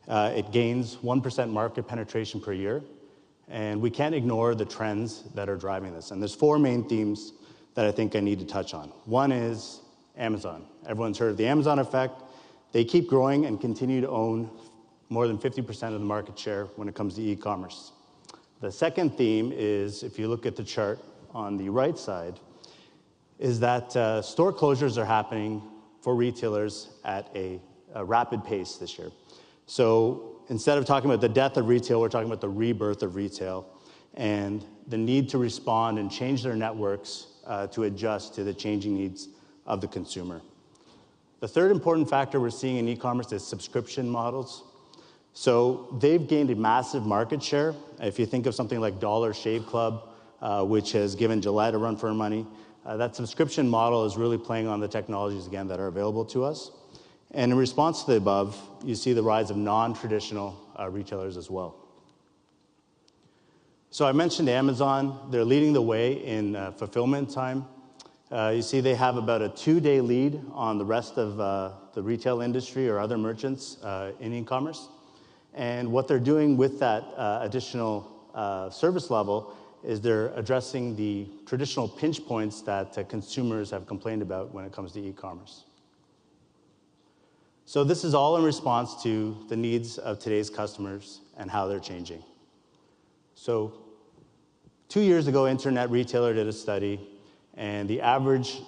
it gains 1% market penetration per year, and we can't ignore the trends that are driving this. And there's four main themes that I think I need to touch on. One is Amazon. Everyone's heard of the Amazon effect. They keep growing and continue to own more than 50% of the market share when it comes to e-commerce. The second theme is, if you look at the chart on the right side, is that store closures are happening for retailers at a rapid pace this year. So instead of talking about the death of retail, we're talking about the rebirth of retail and the need to respond and change their networks to adjust to the changing needs of the consumer. The third important factor we're seeing in e-commerce is subscription models. So they've gained a massive market share. If you think of something like Dollar Shave Club, which has given Gillette a run for her money, that subscription model is really playing on the technologies, again, that are available to us. And in response to the above, you see the rise of non-traditional retailers as well. So I mentioned Amazon. They're leading the way in fulfillment time. You see they have about a 2-day lead on the rest of the retail industry or other merchants in e-commerce. And what they're doing with that additional service level is they're addressing the traditional pinch points that consumers have complained about when it comes to e-commerce. So this is all in response to the needs of today's customers and how they're changing. So 2 years ago, Internet Retailer did a study, and the average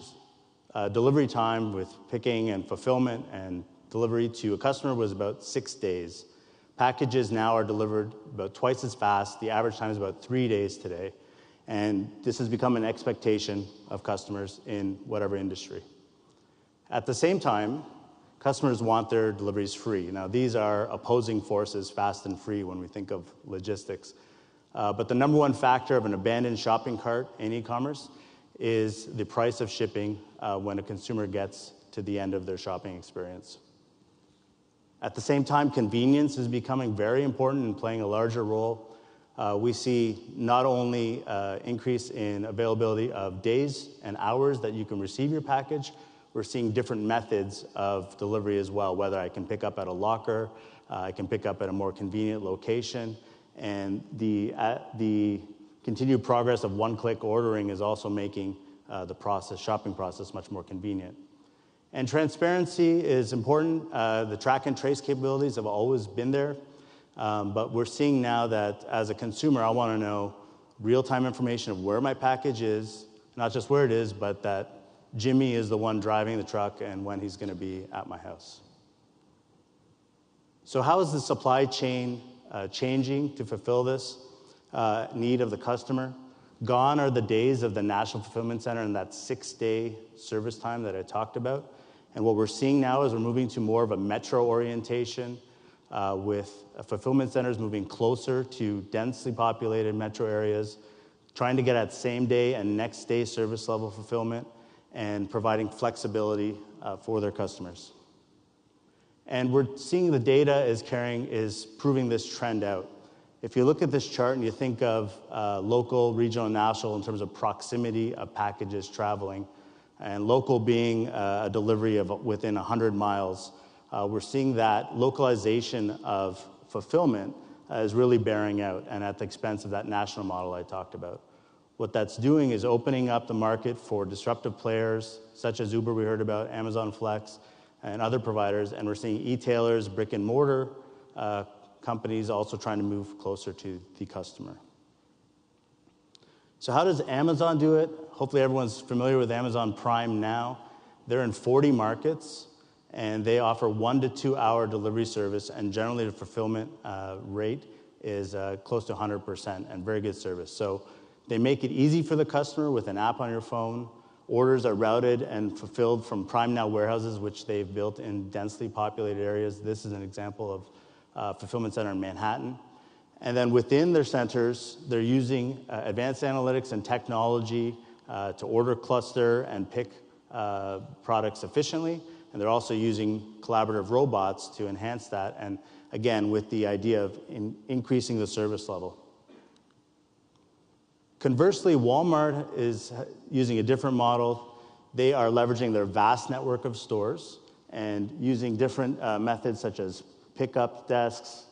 delivery time with picking and fulfillment and delivery to a customer was about 6 days. Packages now are delivered about twice as fast. The average time is about 3 days today. And this has become an expectation of customers in whatever industry. At the same time, customers want their deliveries free. Now, these are opposing forces, fast and free, when we think of logistics. But the number one factor of an abandoned shopping cart in e-commerce is the price of shipping when a consumer gets to the end of their shopping experience. At the same time, convenience is becoming very important and playing a larger role. We see not only increase in availability of days and hours that you can receive your package, we're seeing different methods of delivery as well, whether I can pick up at a locker, I can pick up at a more convenient location, and the continued progress of one-click ordering is also making the shopping process much more convenient. And transparency is important. The track and trace capabilities have always been there, but we're seeing now that as a consumer, I want to know real-time information of where my package is, not just where it is, but that Jimmy is the one driving the truck and when he's going to be at my house. So how is the supply chain changing to fulfill this need of the customer? Gone are the days of the National Fulfillment Center and that 6-day service time that I talked about. And what we're seeing now is we're moving to more of a metro orientation with fulfillment centers moving closer to densely populated metro areas, trying to get at same-day and next-day service level fulfillment. and providing flexibility for their customers. And we're seeing the data is proving this trend out. If you look at this chart and you think of local, regional, and national in terms of proximity of packages traveling, and local being a delivery of within 100 miles, we're seeing that localization of fulfillment is really bearing out, and at the expense of that national model I talked about. What that's doing is opening up the market for disruptive players, such as Uber we heard about, Amazon Flex, and other providers, and we're seeing e-tailers, brick and mortar companies also trying to move closer to the customer. So how does Amazon do it? Hopefully everyone's familiar with Amazon Prime now. They're in 40 markets, and they offer 1 to 2 hour delivery service, and generally the fulfillment rate is close to 100% and very good service. So they make it easy for the customer with an app on your phone. Orders are routed and fulfilled from Prime Now warehouses, which they've built in densely populated areas. This is an example of a fulfillment center in Manhattan. And then within their centers, they're using advanced analytics and technology to order, cluster, and pick products efficiently. And they're also using collaborative robots to enhance that, and again, with the idea of increasing the service level. Conversely, Walmart is using a different model. They are leveraging their vast network of stores and using different methods such as pickup desks,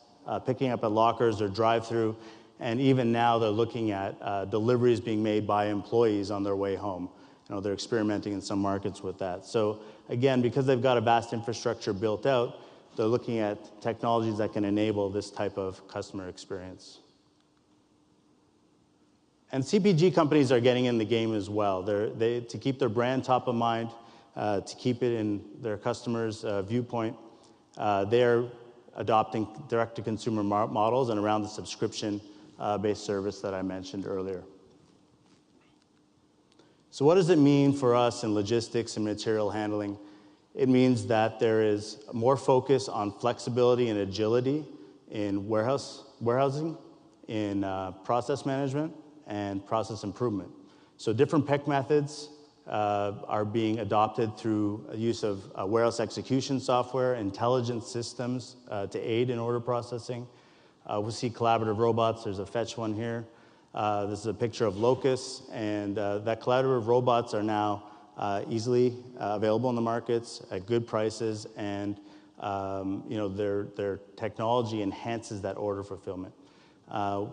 picking up at lockers or drive-through, and even now they're looking at deliveries being made by employees on their way home. You know, they're experimenting in some markets with that. So again, because they've got a vast infrastructure built out, they're looking at technologies that can enable this type of customer experience. And CPG companies are getting in the game as well. To keep their brand top of mind, to keep it in their customers' viewpoint, they're adopting direct-to-consumer models and around the subscription-based service that I mentioned earlier. So what does it mean for us in logistics and material handling? It means that there is more focus on flexibility and agility in warehousing, in process management, and process improvement. So different pick methods are being adopted through use of warehouse execution software, intelligent systems to aid in order processing. We see collaborative robots. There's a Fetch one here. This is a picture of locusts, and that collaborative robots are now easily available in the markets at good prices, and their technology enhances that order fulfillment.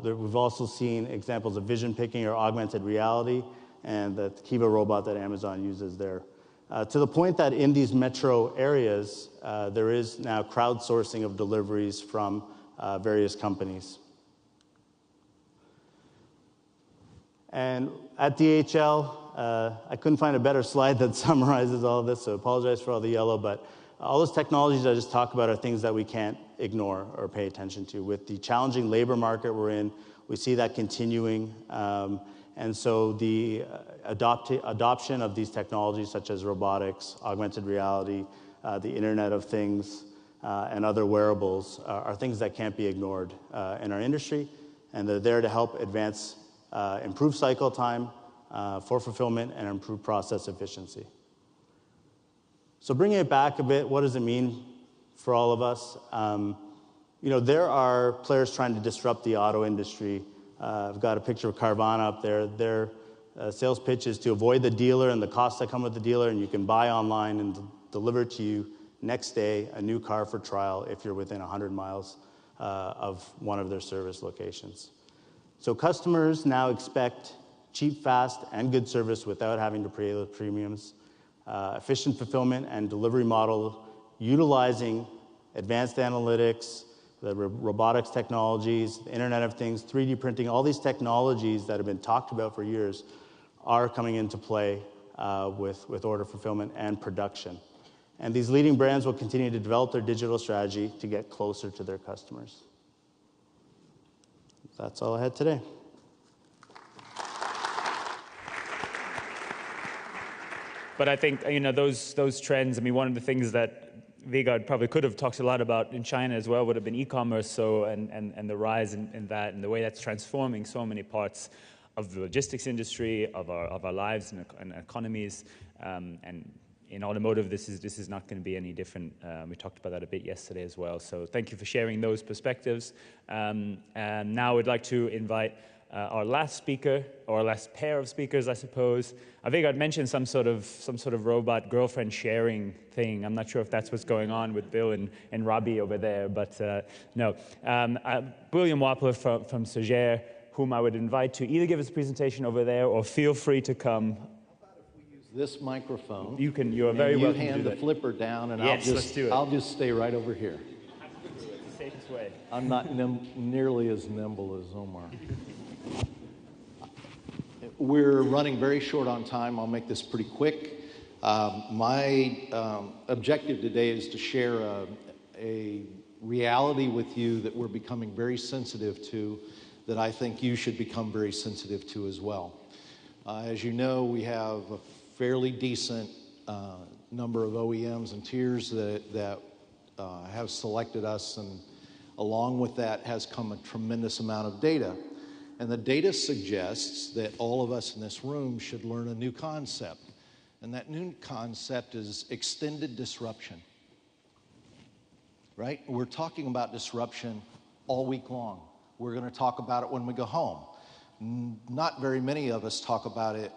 We've also seen examples of vision picking or augmented reality, and the Kiva robot that Amazon uses there. To the point that in these metro areas, there is now crowdsourcing of deliveries from various companies. And at DHL, I couldn't find a better slide that summarizes all of this, so I apologize for all the yellow, but all those technologies I just talked about are things that we can't ignore or pay attention to. With the challenging labor market we're in, we see that continuing. And so the adoption of these technologies such as robotics, augmented reality, the Internet of Things, and other wearables are things that can't be ignored in our industry, and they're there to help advance, improve cycle time for fulfillment and improve process efficiency. So bringing it back a bit, what does it mean for all of us? There are players trying to disrupt the auto industry. I've got a picture of Carvana up there. Their sales pitch is to avoid the dealer and the costs that come with the dealer, and you can buy online and deliver to you next day a new car for trial if you're within 100 miles of one of their service locations. So customers now expect cheap, fast, and good service without having to pay the premiums. Efficient fulfillment and delivery model utilizing advanced analytics, the robotics technologies, the Internet of Things, 3D printing, all these technologies that have been talked about for years are coming into play with order fulfillment and production. And these leading brands will continue to develop their digital strategy to get closer to their customers. That's all I had today. But I think, those trends, one of the things that Vegard probably could have talked a lot about in China as well would have been e-commerce, and the rise in that, and the way that's transforming so many parts of the logistics industry, of our lives and economies. And in automotive, this is not going to be any different. We talked about that a bit yesterday as well. So thank you for sharing those perspectives. And now I'd like to invite our last speaker, or our last pair of speakers, I suppose. Vegard mentioned some sort of robot girlfriend sharing thing. I'm not sure if that's what's going on with Bill and Robbie over there, but no. William Wappler from Surgere, whom I would invite to either give us a presentation over there or feel free to come. This microphone. You can. You are very welcome to do that. You hand the flipper down, and yes, let's do it. I'll just stay right over here. It's the safest way. I'm not nearly as nimble as Omer. We're running very short on time. I'll make this pretty quick. My objective today is to share a reality with you that we're becoming very sensitive to, that I think you should become very sensitive to as well. As you know, we have a fairly decent number of OEMs and tiers that have selected us, and along with that has come a tremendous amount of data. And the data suggests that all of us in this room should learn a new concept. And that new concept is extended disruption. Right? We're talking about disruption all week long. We're going to talk about it when we go home. Not very many of us talk about it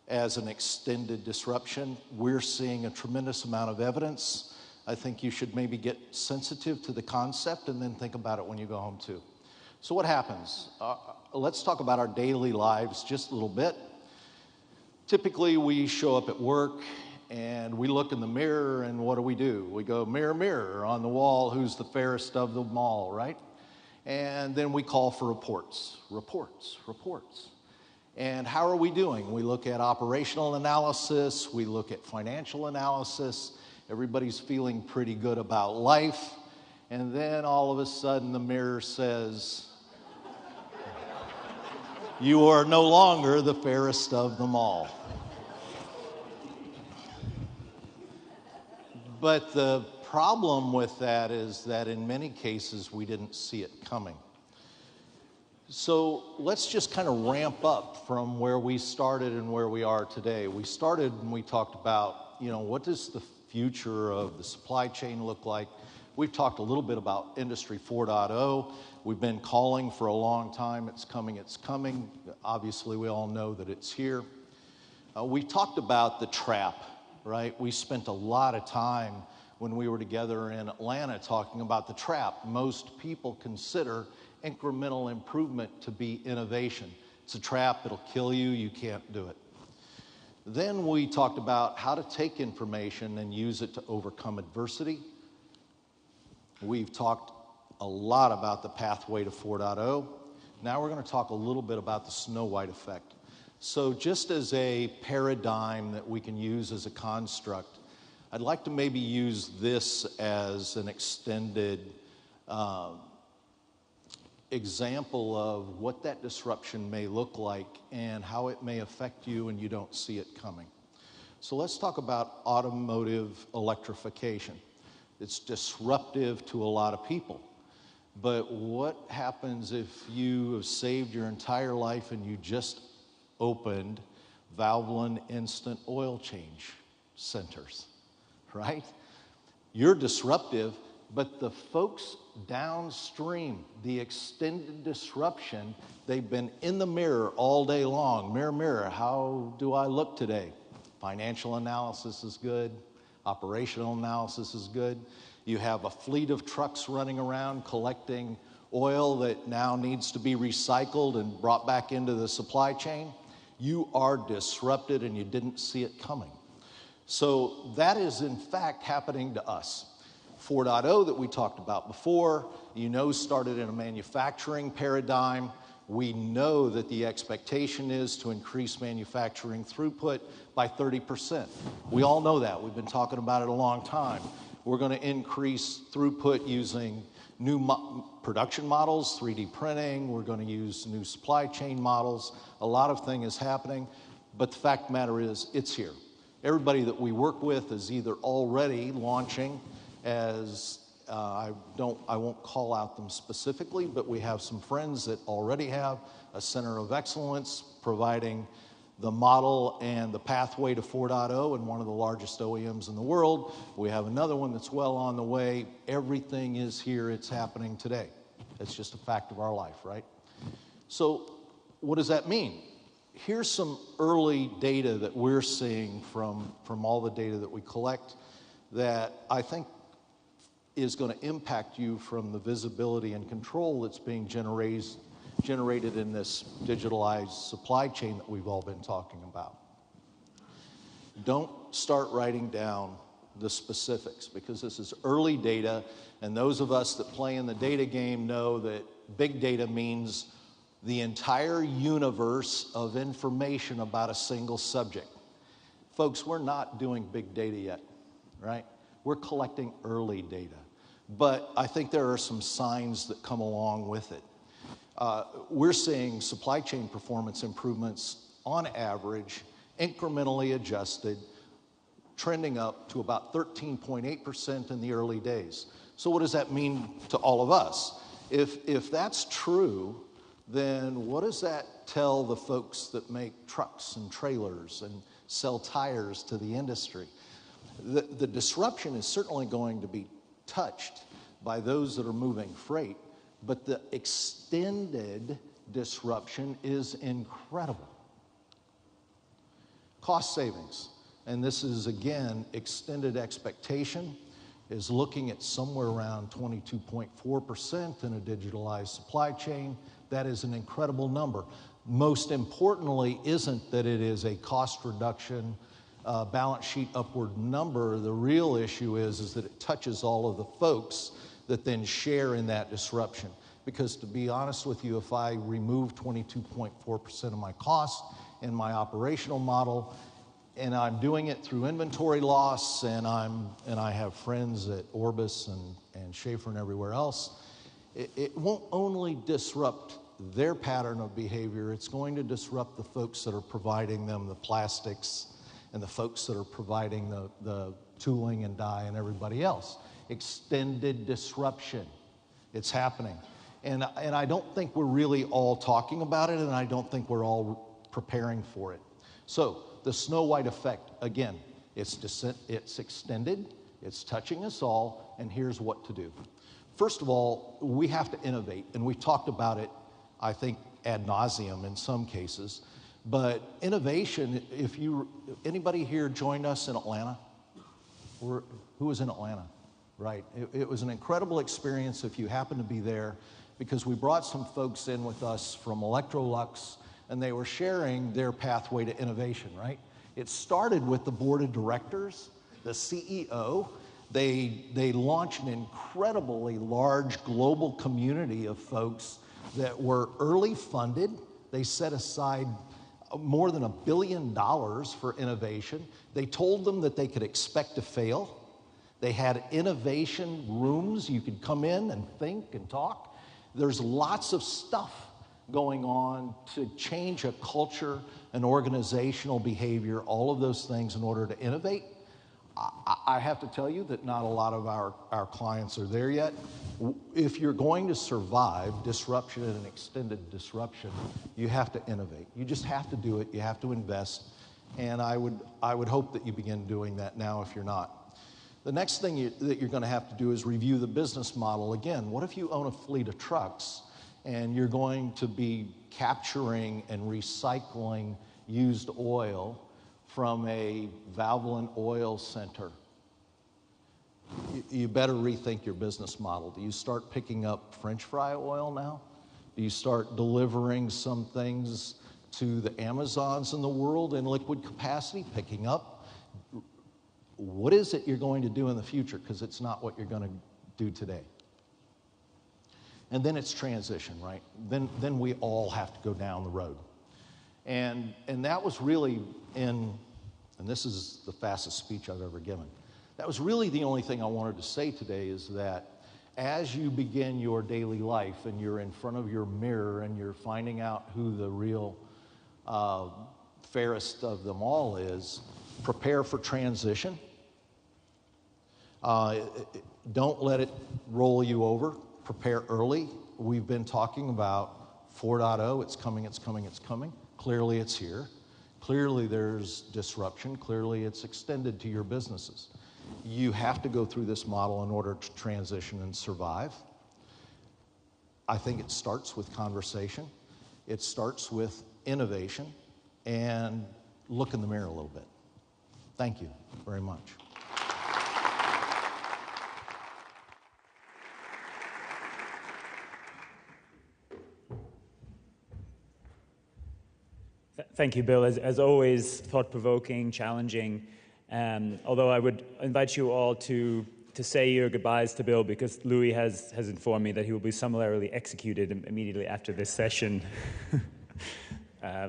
as an extended disruption. We're seeing a tremendous amount of evidence. I think you should maybe get sensitive to the concept and then think about it when you go home too. So what happens? Let's talk about our daily lives just a little bit. Typically, we show up at work and we look in the mirror, and what do? We go, mirror, mirror on the wall, who's the fairest of them all, right? And then we call for reports. And how are we doing? We look at operational analysis, we look at financial analysis. Everybody's feeling pretty good about life. And then all of a sudden the mirror says, you are no longer the fairest of them all. But the problem with that is that in many cases we didn't see it coming. So let's just kind of ramp up from where we started and where we are today. We started and we talked about, what does the future of the supply chain look like? We've talked a little bit about Industry 4.0. We've been calling for a long time. It's coming. Obviously, we all know that it's here. We talked about the trap, right? We spent a lot of time when we were together in Atlanta talking about the trap. Most people consider incremental improvement to be innovation. It's a trap. It'll kill you. You can't do it. Then we talked about how to take information and use it to overcome adversity. We've talked a lot about the pathway to 4.0. Now we're going to talk a little bit about the Snow White effect. So just as a paradigm that we can use as a construct, I'd like to maybe use this as an extended example of what that disruption may look like and how it may affect you and you don't see it coming. So let's talk about automotive electrification. It's disruptive to a lot of people. But what happens if you have saved your entire life and you just opened Valvoline instant oil change centers, right? You're disruptive, but the folks downstream, the extended disruption, they've been in the mirror all day long. Mirror, mirror, how do I look today? Financial analysis is good. Operational analysis is good. You have a fleet of trucks running around collecting oil that now needs to be recycled and brought back into the supply chain. You are disrupted and you didn't see it coming. So that is in fact happening to us. 4.0 that we talked about before, started in a manufacturing paradigm. We know that the expectation is to increase manufacturing throughput by 30%. We all know that. We've been talking about it a long time. We're going to increase throughput using new production models, 3D printing. We're going to use new supply chain models. A lot of things is happening, but the fact of the matter is it's here. Everybody that we work with is either already launching as I won't call out them specifically, but we have some friends that already have a center of excellence providing the model and the pathway to 4.0 and one of the largest OEMs in the world. We have another one that's well on the way. Everything is here. It's happening today. It's just a fact of our life, right? So what does that mean? Here's some early data that we're seeing from all the data that we collect that I think is going to impact you from the visibility and control that's being generated in this digitalized supply chain that we've all been talking about. Don't start writing down the specifics because this is early data, and those of us that play in the data game know that big data means the entire universe of information about a single subject. Folks, we're not doing big data yet, right? We're collecting early data. But I think there are some signs that come along with it. We're seeing supply chain performance improvements on average, incrementally adjusted, trending up to about 13.8% in the early days. So what does that mean to all of us? If that's true, then what does that tell the folks that make trucks and trailers and sell tires to the industry? The disruption is certainly going to be touched by those that are moving freight, but the extended disruption is incredible. Cost savings, and this is again extended expectation, is looking at somewhere around 22.4% in a digitalized supply chain. That is an incredible number. Most importantly isn't that it is a cost reduction, balance sheet upward number. The real issue is that it touches all of the folks that then share in that disruption. Because to be honest with you, if I remove 22.4% of my cost in my operational model, and I'm doing it through inventory loss, and I have friends at Orbis and Schaefer and everywhere else, it won't only disrupt their pattern of behavior, it's going to disrupt the folks that are providing them the plastics and the folks that are providing the tooling and die and everybody else. Extended disruption. It's happening. And I don't think we're really all talking about it, and I don't think we're all preparing for it. So the Snow White effect, again, it's extended, it's touching us all, and here's what to do. First of all, we have to innovate, and we've talked about it, I think, ad nauseum in some cases. But innovation, anybody here joined us in Atlanta? Who was in Atlanta? Right. It was an incredible experience if you happen to be there, because we brought some folks in with us from Electrolux, and they were sharing their pathway to innovation, right? It started with the board of directors, the CEO. They launched an incredibly large global community of folks that were early funded. They set aside more than $1 billion for innovation. They told them that they could expect to fail. They had innovation rooms. You could come in and think and talk. There's lots of stuff going on to change a culture, an organizational behavior, all of those things in order to innovate. I have to tell you that not a lot of our clients are there yet. If you're going to survive disruption and an extended disruption, you have to innovate. You just have to do it. You have to invest. And I would hope that you begin doing that now if you're not. The next thing that you're going to have to do is review the business model. Again, what if you own a fleet of trucks and you're going to be capturing and recycling used oil from a Valvoline oil center? You better rethink your business model. Do you start picking up French fry oil now? Do you start delivering some things to the Amazons in the world in liquid capacity, picking up? What is it you're going to do in the future? Because it's not what you're going to do today. And then it's transition, right? Then we all have to go down the road. And that was really and this is the fastest speech I've ever given. That was really the only thing I wanted to say today, is that as you begin your daily life and you're in front of your mirror and you're finding out who the real fairest of them all is, prepare for transition. Don't let it roll you over. Prepare early. We've been talking about 4.0. It's coming, it's coming, it's coming. Clearly it's here. Clearly there's disruption. Clearly it's extended to your businesses. You have to go through this model in order to transition and survive. I think it starts with conversation. It starts with innovation, and look in the mirror a little bit. Thank you very much. Thank you, Bill. As always, thought-provoking, challenging. Although I would invite you all to say your goodbyes to Bill, because Louis has informed me that he will be summarily executed immediately after this session,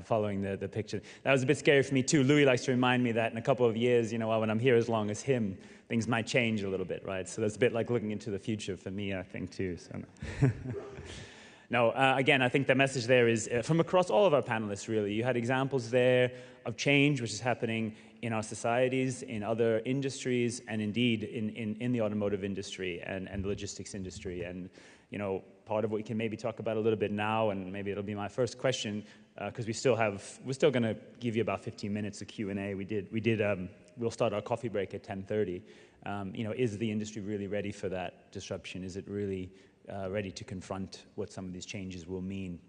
following the picture. That was a bit scary for me too. Louis likes to remind me that in a couple of years, when I'm here as long as him, things might change a little bit, right? So that's a bit like looking into the future for me, I think, too. So. No, again, I think the message there is from across all of our panelists, really. You had examples there of change which is happening in our societies, in other industries, and indeed in the automotive industry and the logistics industry. And, part of what we can maybe talk about a little bit now, and maybe it'll be my first question, because we're still going to give you about 15 minutes of Q&A. We'll start our coffee break at 10:30. Is the industry really ready for that disruption? Is it really ready to confront what some of these changes will mean?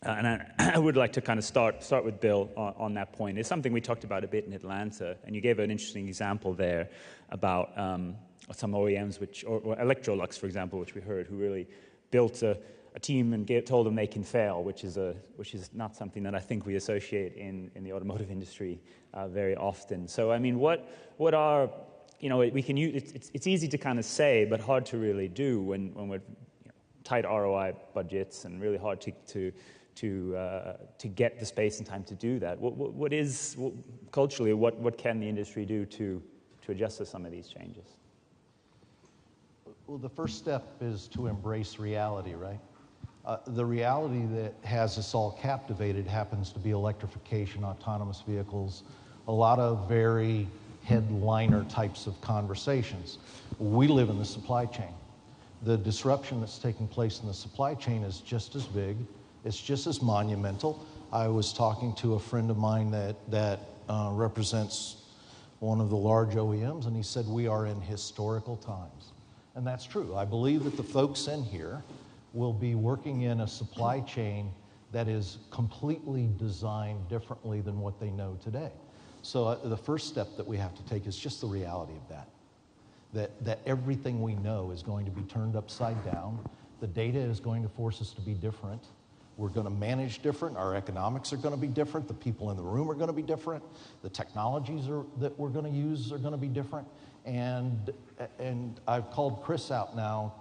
And I would like to kind of start with Bill on that point. It's something we talked about a bit in Atlanta, and you gave an interesting example there about some OEMs, or Electrolux, for example, which we heard, who really built a team and told them they can fail, which is not something that I think we associate in the automotive industry very often. So, I mean, what are we can use? It's easy to kind of say, but hard to really do when we're tight ROI budgets, and really hard to get the space and time to do that. Culturally, what can the industry do to adjust to some of these changes? Well, the first step is to embrace reality, right? The reality that has us all captivated happens to be electrification, autonomous vehicles, a lot of very headliner types of conversations. We live in the supply chain. The disruption that's taking place in the supply chain is just as big, it's just as monumental. I was talking to a friend of mine that represents one of the large OEMs, and he said we are in historical times. And that's true. I believe that the folks in here will be working in a supply chain that is completely designed differently than what they know today. So the first step that we have to take is just the reality of that everything we know is going to be turned upside down. The data is going to force us to be different. We're going to manage different. Our economics are going to be different. The people in the room are going to be different. The technologies that we're going to use are going to be different. And I've called Chris out now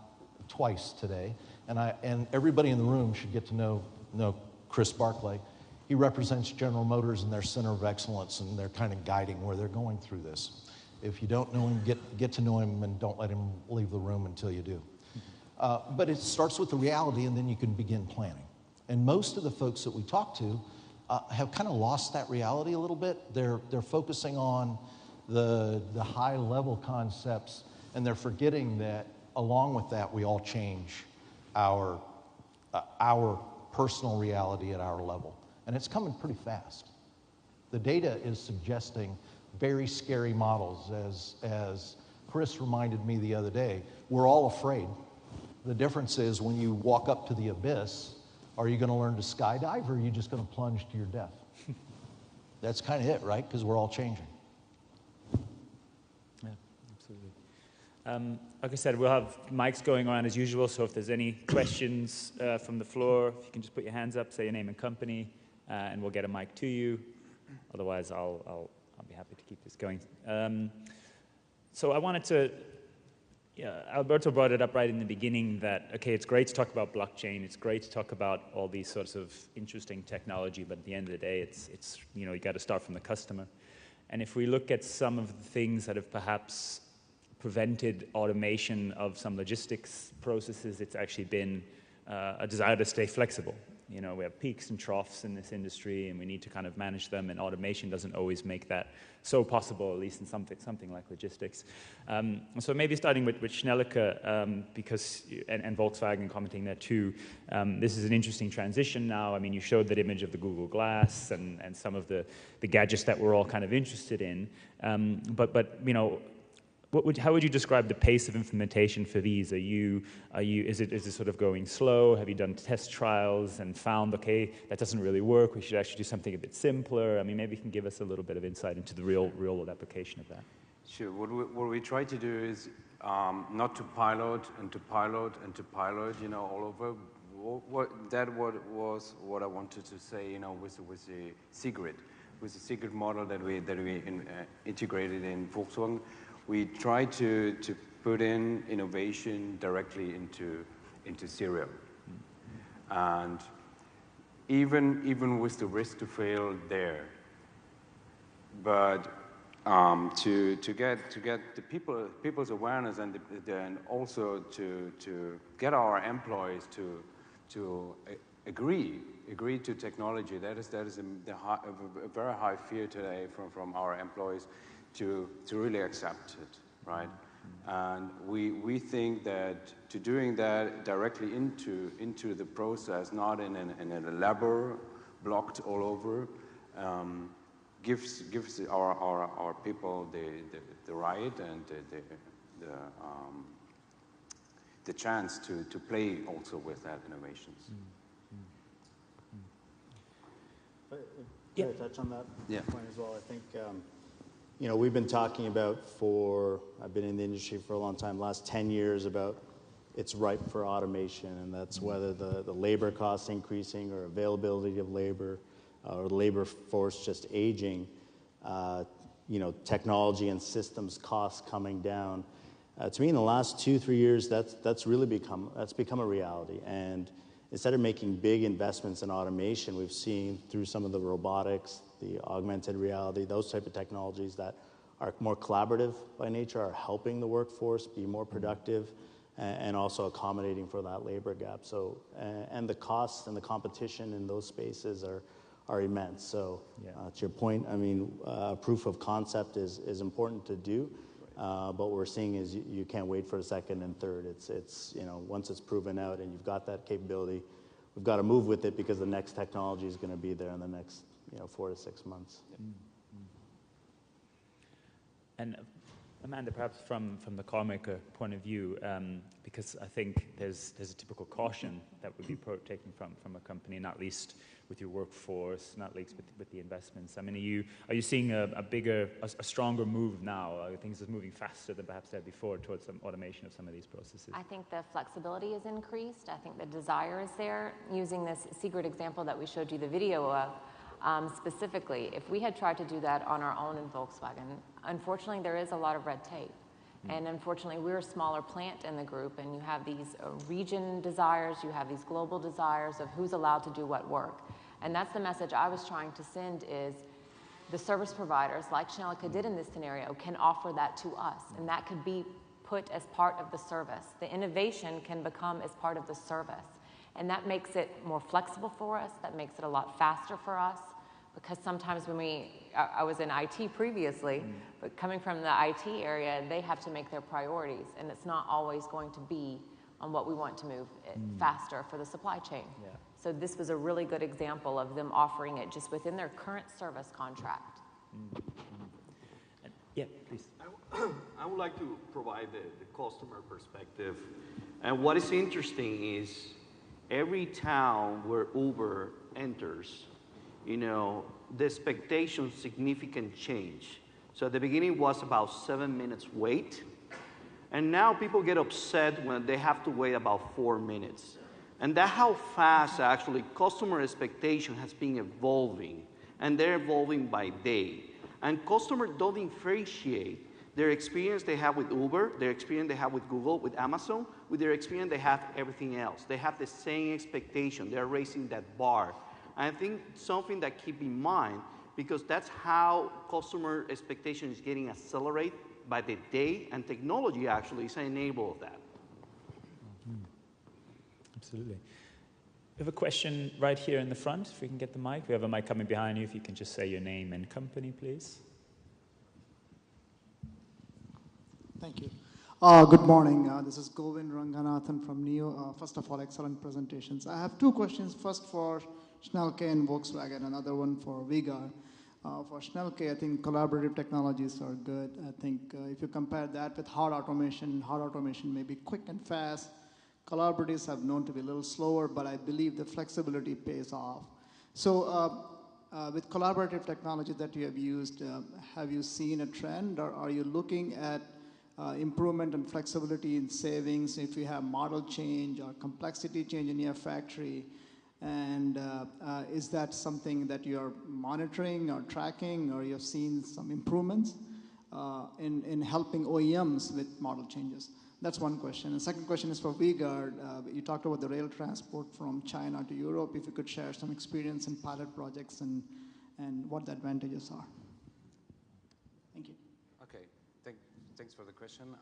twice today, and everybody in the room should get to know Chris Barclay. He represents General Motors and their Center of Excellence, and they're kind of guiding where they're going through this. If you don't know him, get to know him, and don't let him leave the room until you do. But it starts with the reality, and then you can begin planning. And most of the folks that we talk to have kind of lost that reality a little bit. They're focusing on the high-level concepts, and they're forgetting that along with that, we all change our personal reality at our level. And it's coming pretty fast. The data is suggesting very scary models. As Chris reminded me the other day, we're all afraid. The difference is when you walk up to the abyss, are you going to learn to skydive, or are you just going to plunge to your death? That's kind of it, right? Because we're all changing. Yeah, absolutely. Like I said, we'll have mics going around as usual, so if there's any questions from the floor, if you can just put your hands up, say your name and company, and we'll get a mic to you. Otherwise, I'll be happy to keep this going. So I wanted to, Alberto brought it up right in the beginning that, okay, it's great to talk about blockchain, it's great to talk about all these sorts of interesting technology, but at the end of the day, it's you got to start from the customer. And if we look at some of the things that have perhaps prevented automation of some logistics processes, it's actually been a desire to stay flexible. we have peaks and troughs in this industry, and we need to kind of manage them, and automation doesn't always make that so possible, at least in something like logistics. So maybe starting with Schnellecke, because, and Volkswagen commenting there too, this is an interesting transition now. I mean, you showed that image of the Google Glass and some of the gadgets that we're all kind of interested in, but how would you describe the pace of implementation for these? Is it sort of going slow? Have you done test trials and found, okay, that doesn't really work, we should actually do something a bit simpler? I mean, maybe you can give us a little bit of insight into the real world application of that. Sure. What we try to do is not to pilot and to pilot and to pilot, all over. That was what I wanted to say, with the secret model that we integrated in Volkswagen. We try to put in innovation directly into serial, and even with the risk to fail there, but to get the people's awareness and then also to get our employees to agree to technology. That is a very high fear today from our employees to really accept it, right? And we think that to doing that directly into the process, not in a lab blocked all over, gives our people the right and the chance to play also with that innovations. Can I touch on that point as well? I think, we've been talking about I've been in the industry for a long time, last 10 years, about it's ripe for automation, and that's whether the labor costs increasing or availability of labor or labor force just aging, technology and systems costs coming down. To me, in the last 2-3 years, that's really become a reality. And instead of making big investments in automation, we've seen through some of the robotics, the augmented reality, those type of technologies that are more collaborative by nature, are helping the workforce be more productive and also accommodating for that labor gap. So, and the costs and the competition in those spaces are immense. So to your point, I mean, proof of concept is important to do, but what we're seeing is you can't wait for a second and third. It's once it's proven out and you've got that capability, we've got to move with it because the next technology is going to be there in the next 4 to 6 months. And Amanda, perhaps from the car maker point of view, because I think there's a typical caution that would be taken from a company, not least with your workforce, not least with the investments. I mean, are you seeing a stronger move now? Are things moving faster than perhaps they had before towards some automation of some of these processes? I think the flexibility is increased. I think the desire is there. Using this secret example that we showed you the video of, specifically, if we had tried to do that on our own in Volkswagen, unfortunately there is a lot of red tape. And unfortunately we're a smaller plant in the group, and you have these region desires, you have these global desires of who's allowed to do what work. And that's the message I was trying to send, is the service providers, like Schnellecke did in this scenario, can offer that to us, and that could be put as part of the service. The innovation can become as part of the service. And that makes it more flexible for us, that makes it a lot faster for us, because sometimes when I was in IT previously, but coming from the IT area, they have to make their priorities, and it's not always going to be on what we want to move faster for the supply chain. So this was a really good example of them offering it just within their current service contract. Yeah, please. I would like to provide the customer perspective. And what is interesting is every town where Uber enters, the expectation significant change. So at the beginning it was about 7 minutes wait, and now people get upset when they have to wait about 4 minutes. And that's how fast actually customer expectation has been evolving, and they're evolving by day. And customers don't differentiate their experience they have with Uber, their experience they have with Google, with Amazon, with their experience they have everything else. They have the same expectation. They're raising that bar. And I think something that keep in mind, because that's how customer expectation is getting accelerated by the day, and technology actually is an enabler of that. Absolutely. We have a question right here in the front, if we can get the mic. We have a mic coming behind you. If you can just say your name and company, please. Thank you. Good morning. This is Govind Ranganathan from NEO. First of all, excellent presentations. I have two questions. First for Schnellecke and Volkswagen, another one for Vegard. For Schnellecke, I think collaborative technologies are good. I think if you compare that with hard automation may be quick and fast. Collaboratives have known to be a little slower, but I believe the flexibility pays off. So with collaborative technology that you have used, have you seen a trend, or are you looking at improvement and flexibility in savings if you have model change or complexity change in your factory? And is that something that you're monitoring or tracking, or you've seen some improvements in helping OEMs with model changes? That's one question. And the second question is for Vegard. You talked about the rail transport from China to Europe. If you could share some experience in pilot projects and what the advantages are. Thank you. Okay, thanks for the question.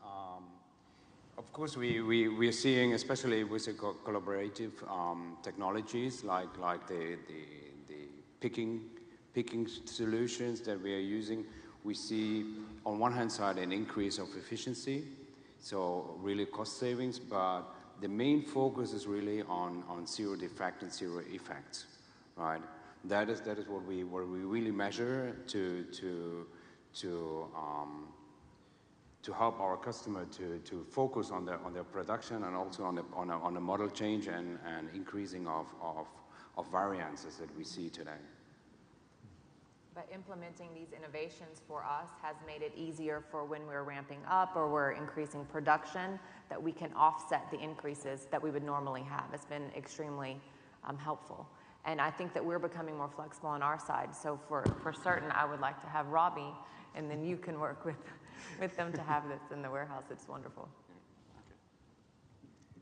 Of course, we are seeing, especially with the collaborative technologies like the picking solutions that we are using, we see on one hand side an increase of efficiency, so really cost savings, but the main focus is really on zero defect and zero effects, right? That is what we really measure to help our customer to focus on their production and also on the model change and increasing of variances that we see today. But implementing these innovations for us has made it easier for when we're ramping up or we're increasing production, that we can offset the increases that we would normally have. It's been extremely helpful. And I think that we're becoming more flexible on our side. So for certain, I would like to have Robbie, and then you can work with them to have this in the warehouse. It's wonderful.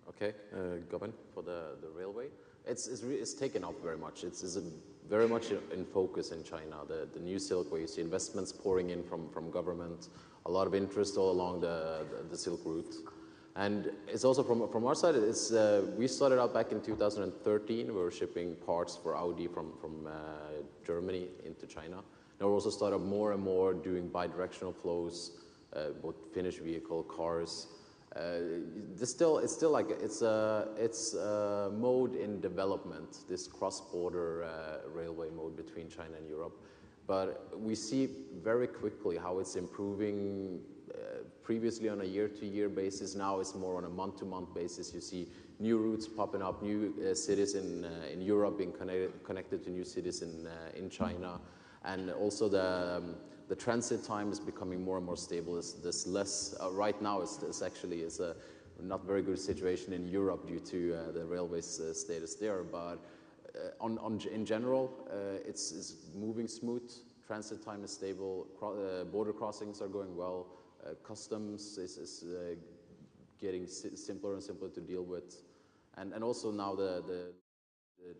Okay, Govind, for the railway. It's taken off very much. It's very much in focus in China. The new Silk, where you see investments pouring in from government, a lot of interest all along the Silk route. And it's also from our side, we started out back in 2013. We were shipping parts for Audi from Germany into China. Now we also started more and more doing bi-directional flows, both finished vehicle, cars. It's a mode in development, this cross-border railway mode between China and Europe. But we see very quickly how it's improving. Previously on a year-to-year basis, now it's more on a month-to-month basis. You see new routes popping up, new cities in Europe being connected to new cities in China, and also the transit time is becoming more and more stable. There's less right now. It's actually a not very good situation in Europe due to the railway's status there. But in general, it's moving smooth. Transit time is stable. Border crossings are going well. Customs is getting simpler and simpler to deal with, and also now the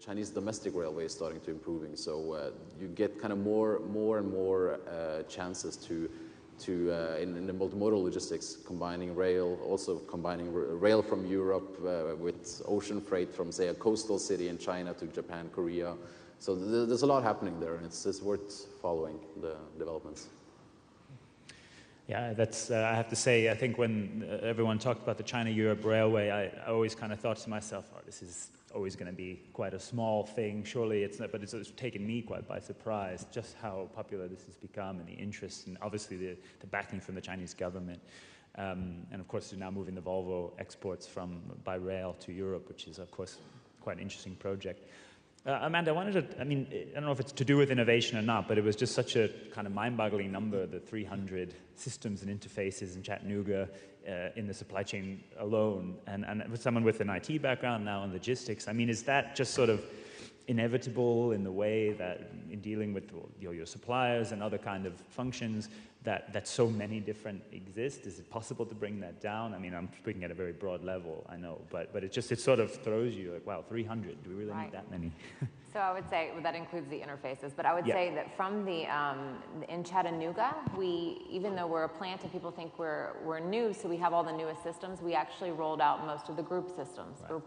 Chinese domestic railway is starting to improving. So you get kind of more and more chances to in the multimodal logistics, combining rail, also combining rail from Europe with ocean freight from, say, a coastal city in China to Japan, Korea. So there's a lot happening there, and it's worth following the developments. Yeah, that's, I have to say, I think when everyone talked about the China-Europe railway, I always kind of thought to myself, oh, this is always going to be quite a small thing. Surely it's not, but it's taken me quite by surprise just how popular this has become, and the interest, and obviously the backing from the Chinese government. And of course, they're now moving the Volvo exports by rail to Europe, which is, of course, quite an interesting project. Amanda, I don't know if it's to do with innovation or not, but it was just such a kind of mind-boggling number, the 300 systems and interfaces in Chattanooga in the supply chain alone. And with someone with an IT background now in logistics, I mean, is that just sort of inevitable in the way that in dealing with your suppliers and other kind of functions that so many different exist? Is it possible to bring that down? I mean, I'm speaking at a very broad level, I know, but it sort of throws you like, wow, 300, do we really need that many? So I would say, well, that includes the interfaces, but I would Yeah. say that from in Chattanooga, even though we're a plant and people think we're new, so we have all the newest systems, we actually rolled out most of the group systems. Right. We're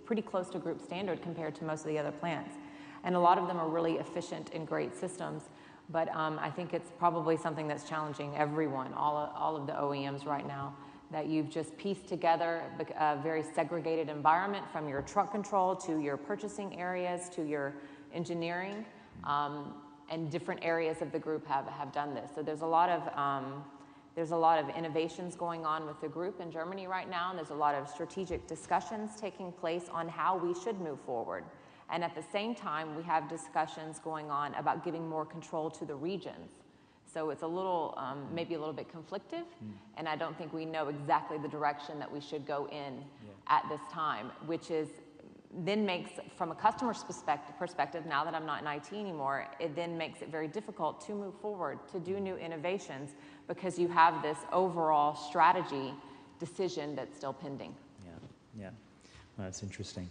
pretty close to group standard compared to most of the other plants. And a lot of them are really efficient and great systems, but I think it's probably something that's challenging everyone, all of the OEMs right now, that you've just pieced together a very segregated environment from your truck control to your purchasing areas to your engineering, and different areas of the group have done this. So there's a lot of innovations going on with the group in Germany right now, and there's a lot of strategic discussions taking place on how we should move forward. And at the same time, we have discussions going on about giving more control to the regions. So it's a little, maybe a little bit conflictive, and I don't think we know exactly the direction that we should go in at this time, which is then makes, from a customer's perspective, now that I'm not in IT anymore, it then makes it very difficult to move forward, to do new innovations, because you have this overall strategy decision that's still pending. Yeah, well, that's interesting.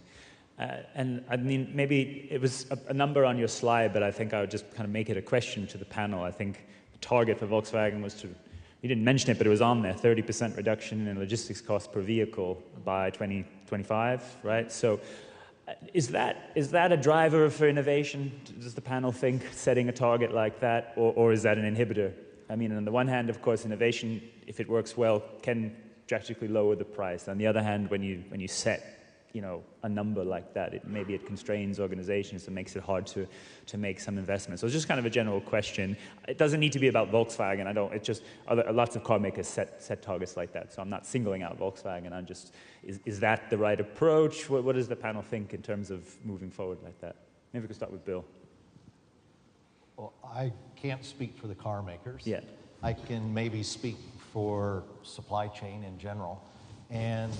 And I mean, maybe it was a number on your slide, but I think I would just kind of make it a question to the panel. I think the target for Volkswagen was to, you didn't mention it, but it was on there, 30% reduction in logistics costs per vehicle by 2025, right? So is that a driver for innovation? Does the panel think setting a target like that, or is that an inhibitor? I mean, on the one hand, of course, innovation, if it works well, can drastically lower the price. On the other hand, when you set a number like that, maybe it constrains organizations and makes it hard to make some investments. So it's just kind of a general question. It doesn't need to be about Volkswagen. It's just lots of car makers set targets like that. So I'm not singling out Volkswagen. I'm just, is that the right approach? What does the panel think in terms of moving forward like that? Maybe we could start with Bill. Well, I can't speak for the car makers. Yeah. I can maybe speak for supply chain in general. And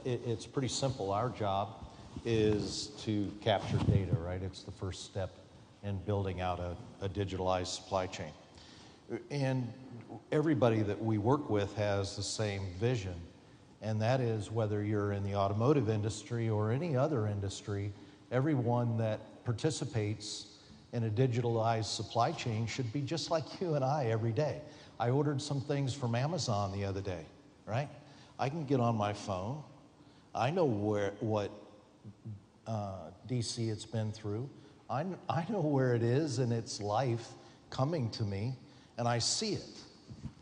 it's pretty simple. Our job is to capture data, right? It's the first step in building out a digitalized supply chain. And everybody that we work with has the same vision, and that is whether you're in the automotive industry or any other industry, everyone that participates in a digitalized supply chain should be just like you and I every day. I ordered some things from Amazon the other day, right? I can get on my phone. I know what DC it's been through. I know where it is in its life coming to me, and I see it.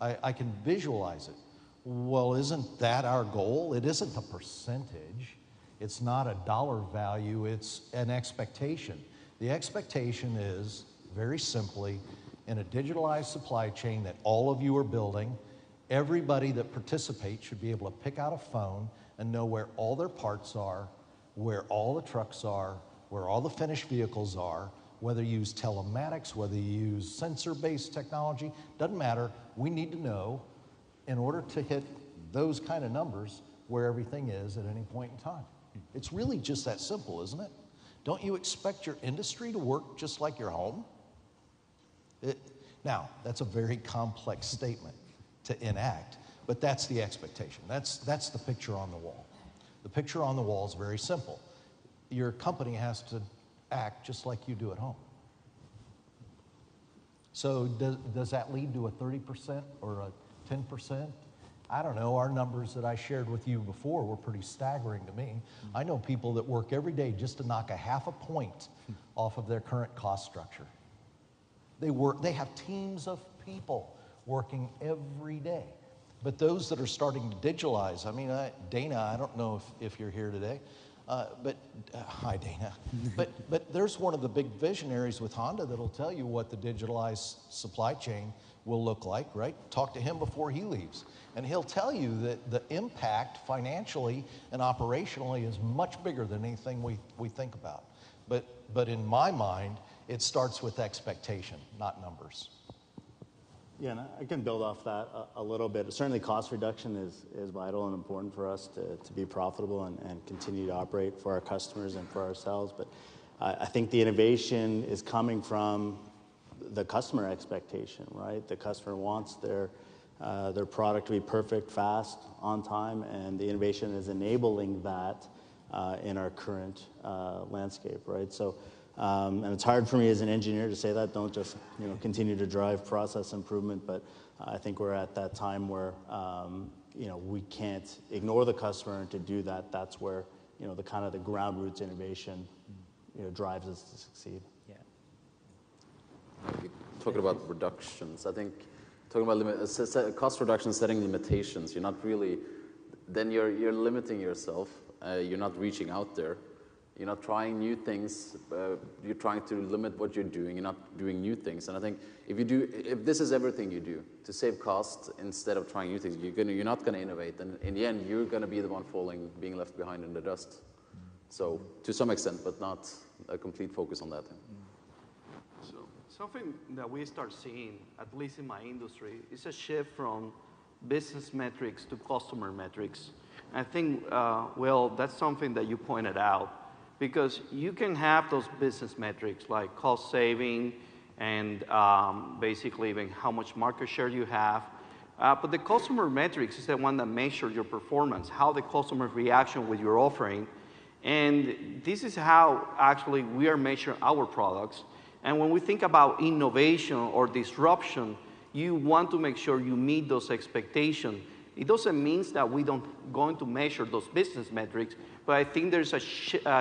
I can visualize it. Well, isn't that our goal? It isn't a percentage. It's not a dollar value. It's an expectation. The expectation is, very simply, in a digitalized supply chain that all of you are building, everybody that participates should be able to pick out a phone and know where all their parts are, where all the trucks are, where all the finished vehicles are, whether you use telematics, whether you use sensor-based technology, doesn't matter. We need to know, in order to hit those kind of numbers, where everything is at any point in time. It's really just that simple, isn't it? Don't you expect your industry to work just like your home? Now, that's a very complex statement to enact, but that's the expectation. That's the picture on the wall. The picture on the wall is very simple. Your company has to act just like you do at home. So does that lead to a 30% or a 10%? I don't know. Our numbers that I shared with you before were pretty staggering to me. I know people that work every day just to knock a half a point off of their current cost structure. They have teams of people working every day. But those that are starting to digitalize, I mean, Dana, I don't know if you're here today, but hi, Dana. But there's one of the big visionaries with Honda that'll tell you what the digitalized supply chain will look like, right? Talk to him before he leaves. And he'll tell you that the impact financially and operationally is much bigger than anything we think about. But in my mind, it starts with expectation, not numbers. Yeah, and I can build off that a little bit. Certainly cost reduction is vital and important for us to be profitable and continue to operate for our customers and for ourselves. But I think the innovation is coming from the customer expectation, right? The customer wants their product to be perfect, fast, on time, and the innovation is enabling that in our current landscape, right? So And it's hard for me as an engineer to say that. Don't just continue to drive process improvement. But I think we're at that time where we can't ignore the customer, and to do that, that's where the kind of the ground roots innovation drives us to succeed. Yeah. Talking about reductions, I think talking about cost reduction, setting limitations. You're not really, then you're limiting yourself. You're not reaching out there. You're not trying new things. You're trying to limit what you're doing. You're not doing new things. And I think if this is everything you do to save costs instead of trying new things, you're not going to innovate. And in the end, you're going to be the one being left behind in the dust. So to some extent, but not a complete focus on that. So something that we start seeing, at least in my industry, is a shift from business metrics to customer metrics. I think, that's something that you pointed out. Because you can have those business metrics like cost saving and basically even how much market share you have. But the customer metrics is the one that measures your performance, how the customer reaction with your offering. And this is how actually we are measuring our products. And when we think about innovation or disruption, you want to make sure you meet those expectations. It doesn't mean that we don't going to measure those business metrics, but I think there's a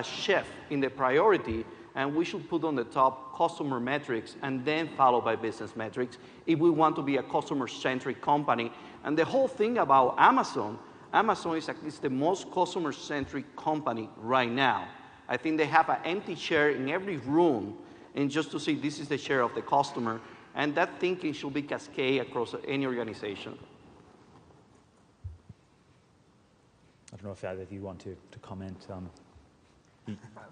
shift in the priority, and we should put on the top customer metrics and then followed by business metrics if we want to be a customer-centric company. And the whole thing about Amazon is the most customer-centric company right now. I think they have an empty chair in every room, and just to see this is the share of the customer, and that thinking should be cascade across any organization. I don't know if either of you want to comment.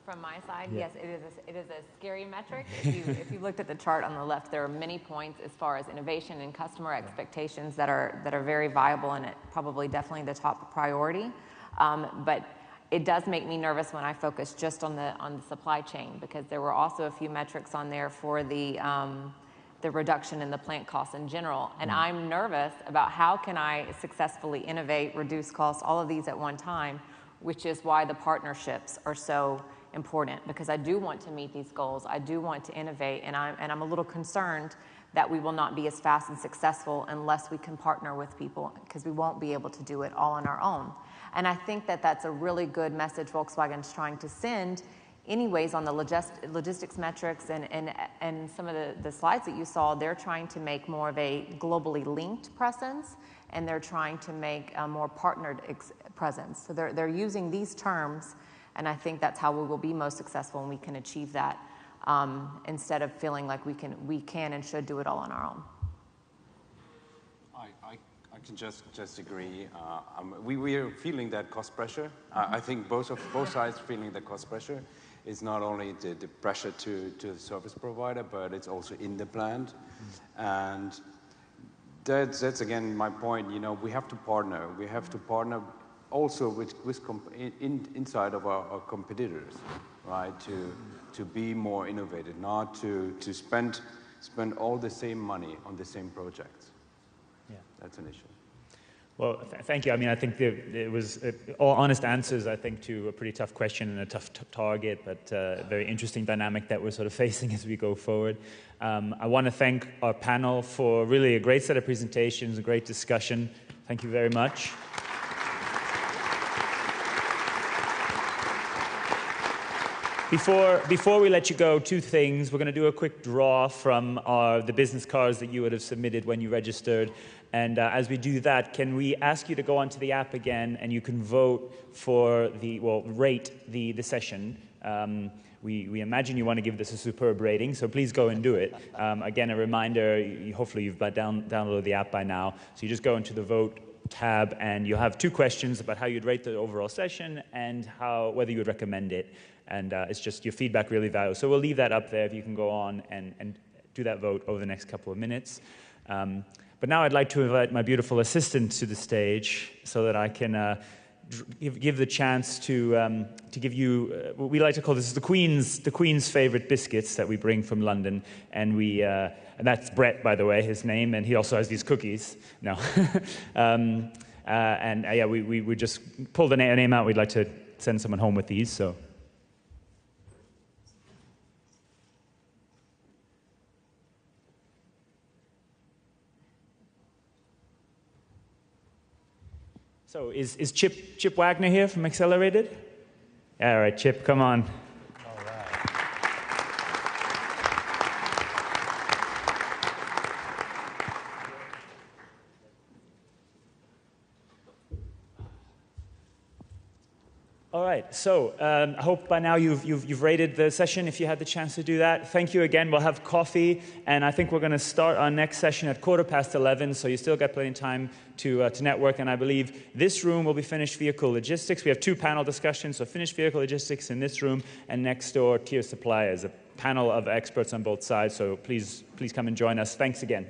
From my side, yes, it is a scary metric. If you looked at the chart on the left, there are many points as far as innovation and customer expectations that are very viable, and it probably definitely the top priority. But it does make me nervous when I focus just on the supply chain, because there were also a few metrics on there for the reduction in the plant costs in general. And I'm nervous about how can I successfully innovate, reduce costs, all of these at one time, which is why the partnerships are so important, because I do want to meet these goals. I do want to innovate, and I'm a little concerned that we will not be as fast and successful unless we can partner with people, because we won't be able to do it all on our own. And I think that that's a really good message Volkswagen's trying to send anyways on the logistics metrics and some of the slides that you saw. They're trying to make more of a globally linked presence, and they're trying to make a more partnered presence. So they're using these terms, and I think that's how we will be most successful, and we can achieve that instead of feeling like we can and should do it all on our own. I can just agree. We are feeling that cost pressure. I think both sides feeling the cost pressure. It's not only the pressure to the service provider, but it's also in the plant. And that's again my point. We have to partner. We have to partner also with inside of our competitors, right? To be more innovative, not to spend all the same money on the same projects. Yeah, that's an issue. Well, thank you. I mean, I think it was all honest answers, I think, to a pretty tough question and a tough target, but a very interesting dynamic that we're sort of facing as we go forward. I want to thank our panel for really a great set of presentations, a great discussion. Thank you very much. Before we let you go, two things. We're going to do a quick draw from the business cards that you would have submitted when you registered. And as we do that, can we ask you to go onto the app again, and you can vote for rate the session. We imagine you want to give this a superb rating, so please go and do it. Again, a reminder, hopefully you've downloaded the app by now. So you just go into the vote tab, and you'll have two questions about how you'd rate the overall session and whether you would recommend it. And it's just your feedback really valuable. So we'll leave that up there if you can go on and do that vote over the next couple of minutes. But now I'd like to invite my beautiful assistant to the stage so that I can give the chance to give you what we like to call this is the Queen's favorite biscuits that we bring from London, and and that's Brett, by the way, his name, and he also has these cookies. No, we just pulled a name out. We'd like to send someone home with these. So. So is Chip Wagner here from Accelerated? All right, Chip, come on. All right, so I hope by now you've rated the session if you had the chance to do that. Thank you again. We'll have coffee, and I think we're going to start our next session at 11:15, so you still got plenty of time to network. And I believe this room will be finished vehicle logistics. We have 2 panel discussions, so finished vehicle logistics in this room, and next door, tier suppliers, a panel of experts on both sides. So please come and join us. Thanks again.